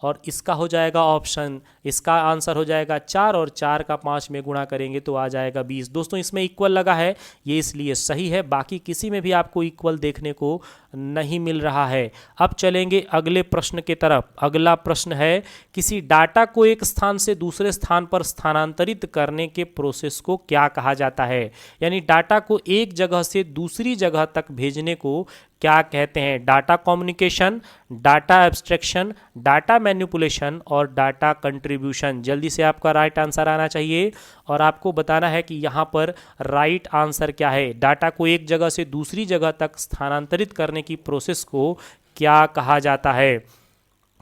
और इसका हो जाएगा ऑप्शन, इसका आंसर हो जाएगा 4 और 4 का 5 में गुणा करेंगे तो आ जाएगा 20। दोस्तों इसमें इक्वल लगा है, ये इसलिए सही है, बाकी किसी में भी आपको इक्वल देखने को नहीं मिल रहा है। अब चलेंगे अगले प्रश्न की तरफ। अगला प्रश्न है, किसी डाटा को एक स्थान से दूसरे स्थान पर स्थानांतरित करने के प्रोसेस को क्या कहा जाता है? यानी डाटा को एक जगह से दूसरी जगह तक भेजने को क्या कहते हैं? Data communication, data abstraction, data manipulation और डाटा कंट्रीब्यूशन। जल्दी से आपका राइट आंसर आना चाहिए और आपको बताना है कि यहाँ पर राइट आंसर क्या है। डाटा को एक जगह से दूसरी जगह तक स्थानांतरित करने की प्रोसेस को क्या कहा जाता है?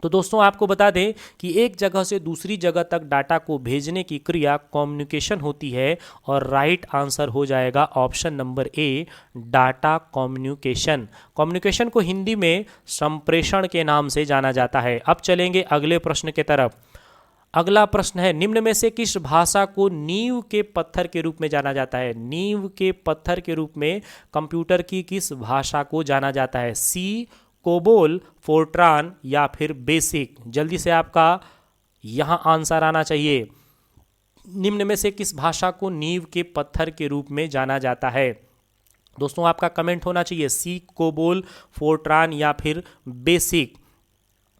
तो दोस्तों आपको बता दें कि एक जगह से दूसरी जगह तक डाटा को भेजने की क्रिया कम्युनिकेशन होती है और राइट आंसर हो जाएगा option number A, data communication. Communication को हिंदी में संप्रेषण के नाम से जाना जाता है। अब चलेंगे अगले प्रश्न की तरफ। अगला प्रश्न है, निम्न में से किस भाषा को नींव के पत्थर के रूप में जाना जाता है? नींव के पत्थर के रूप में कंप्यूटर की किस भाषा को जाना जाता है? सी, कोबोल, फोर्ट्रान या फिर बेसिक? जल्दी से आपका यहाँ आंसर आना चाहिए। निम्न में से किस भाषा को नींव के पत्थर के रूप में जाना जाता है? दोस्तों आपका कमेंट होना चाहिए सी, कोबोल, फोर्ट्रान या फिर बेसिक।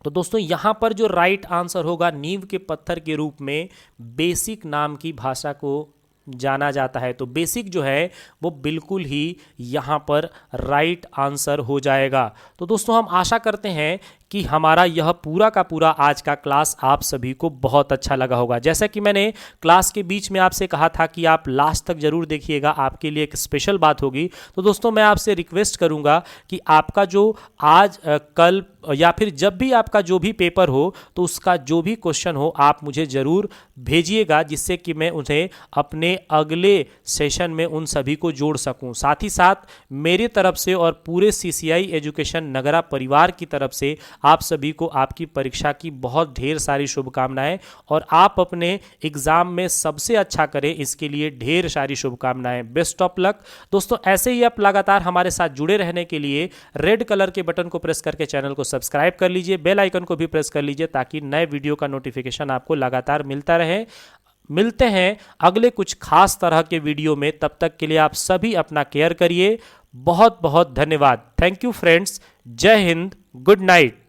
तो दोस्तों यहाँ पर जो राइट आंसर होगा, नींव के पत्थर के रूप में बेसिक नाम की भाषा को जाना जाता है। तो बेसिक जो है वो बिल्कुल ही यहाँ पर राइट आंसर हो जाएगा। तो दोस्तों हम आशा करते हैं कि हमारा यह पूरा का पूरा आज का क्लास आप सभी को बहुत अच्छा लगा होगा। जैसा कि मैंने क्लास के बीच में आपसे कहा था कि आप लास्ट तक जरूर देखिएगा, आपके लिए एक स्पेशल बात होगी। तो दोस्तों मैं आपसे रिक्वेस्ट करूंगा कि आपका जो आज कल या फिर जब भी आपका जो भी पेपर हो तो उसका जो भी क्वेश्चन हो आप मुझे ज़रूर भेजिएगा, जिससे कि मैं उन्हें अपने अगले सेशन में उन सभी को जोड़ सकूं। साथ ही साथ मेरी तरफ से और पूरे CCI एजुकेशन नगरा परिवार की तरफ से आप सभी को आपकी परीक्षा की बहुत ढेर सारी शुभकामनाएं और आप अपने एग्जाम में सबसे अच्छा करें, इसके लिए ढेर सारी शुभकामनाएं। बेस्ट ऑफ लक दोस्तों। ऐसे ही आप लगातार हमारे साथ जुड़े रहने के लिए रेड कलर के बटन को प्रेस करके चैनल को सब्सक्राइब कर लीजिए, बेल आइकन को भी प्रेस कर लीजिए ताकि नए वीडियो का नोटिफिकेशन आपको लगातार मिलता रहे। मिलते हैं अगले कुछ खास तरह के वीडियो में, तब तक के लिए आप सभी अपना केयर करिए। बहुत बहुत धन्यवाद। Thank you friends. जय हिंद, गुड नाइट।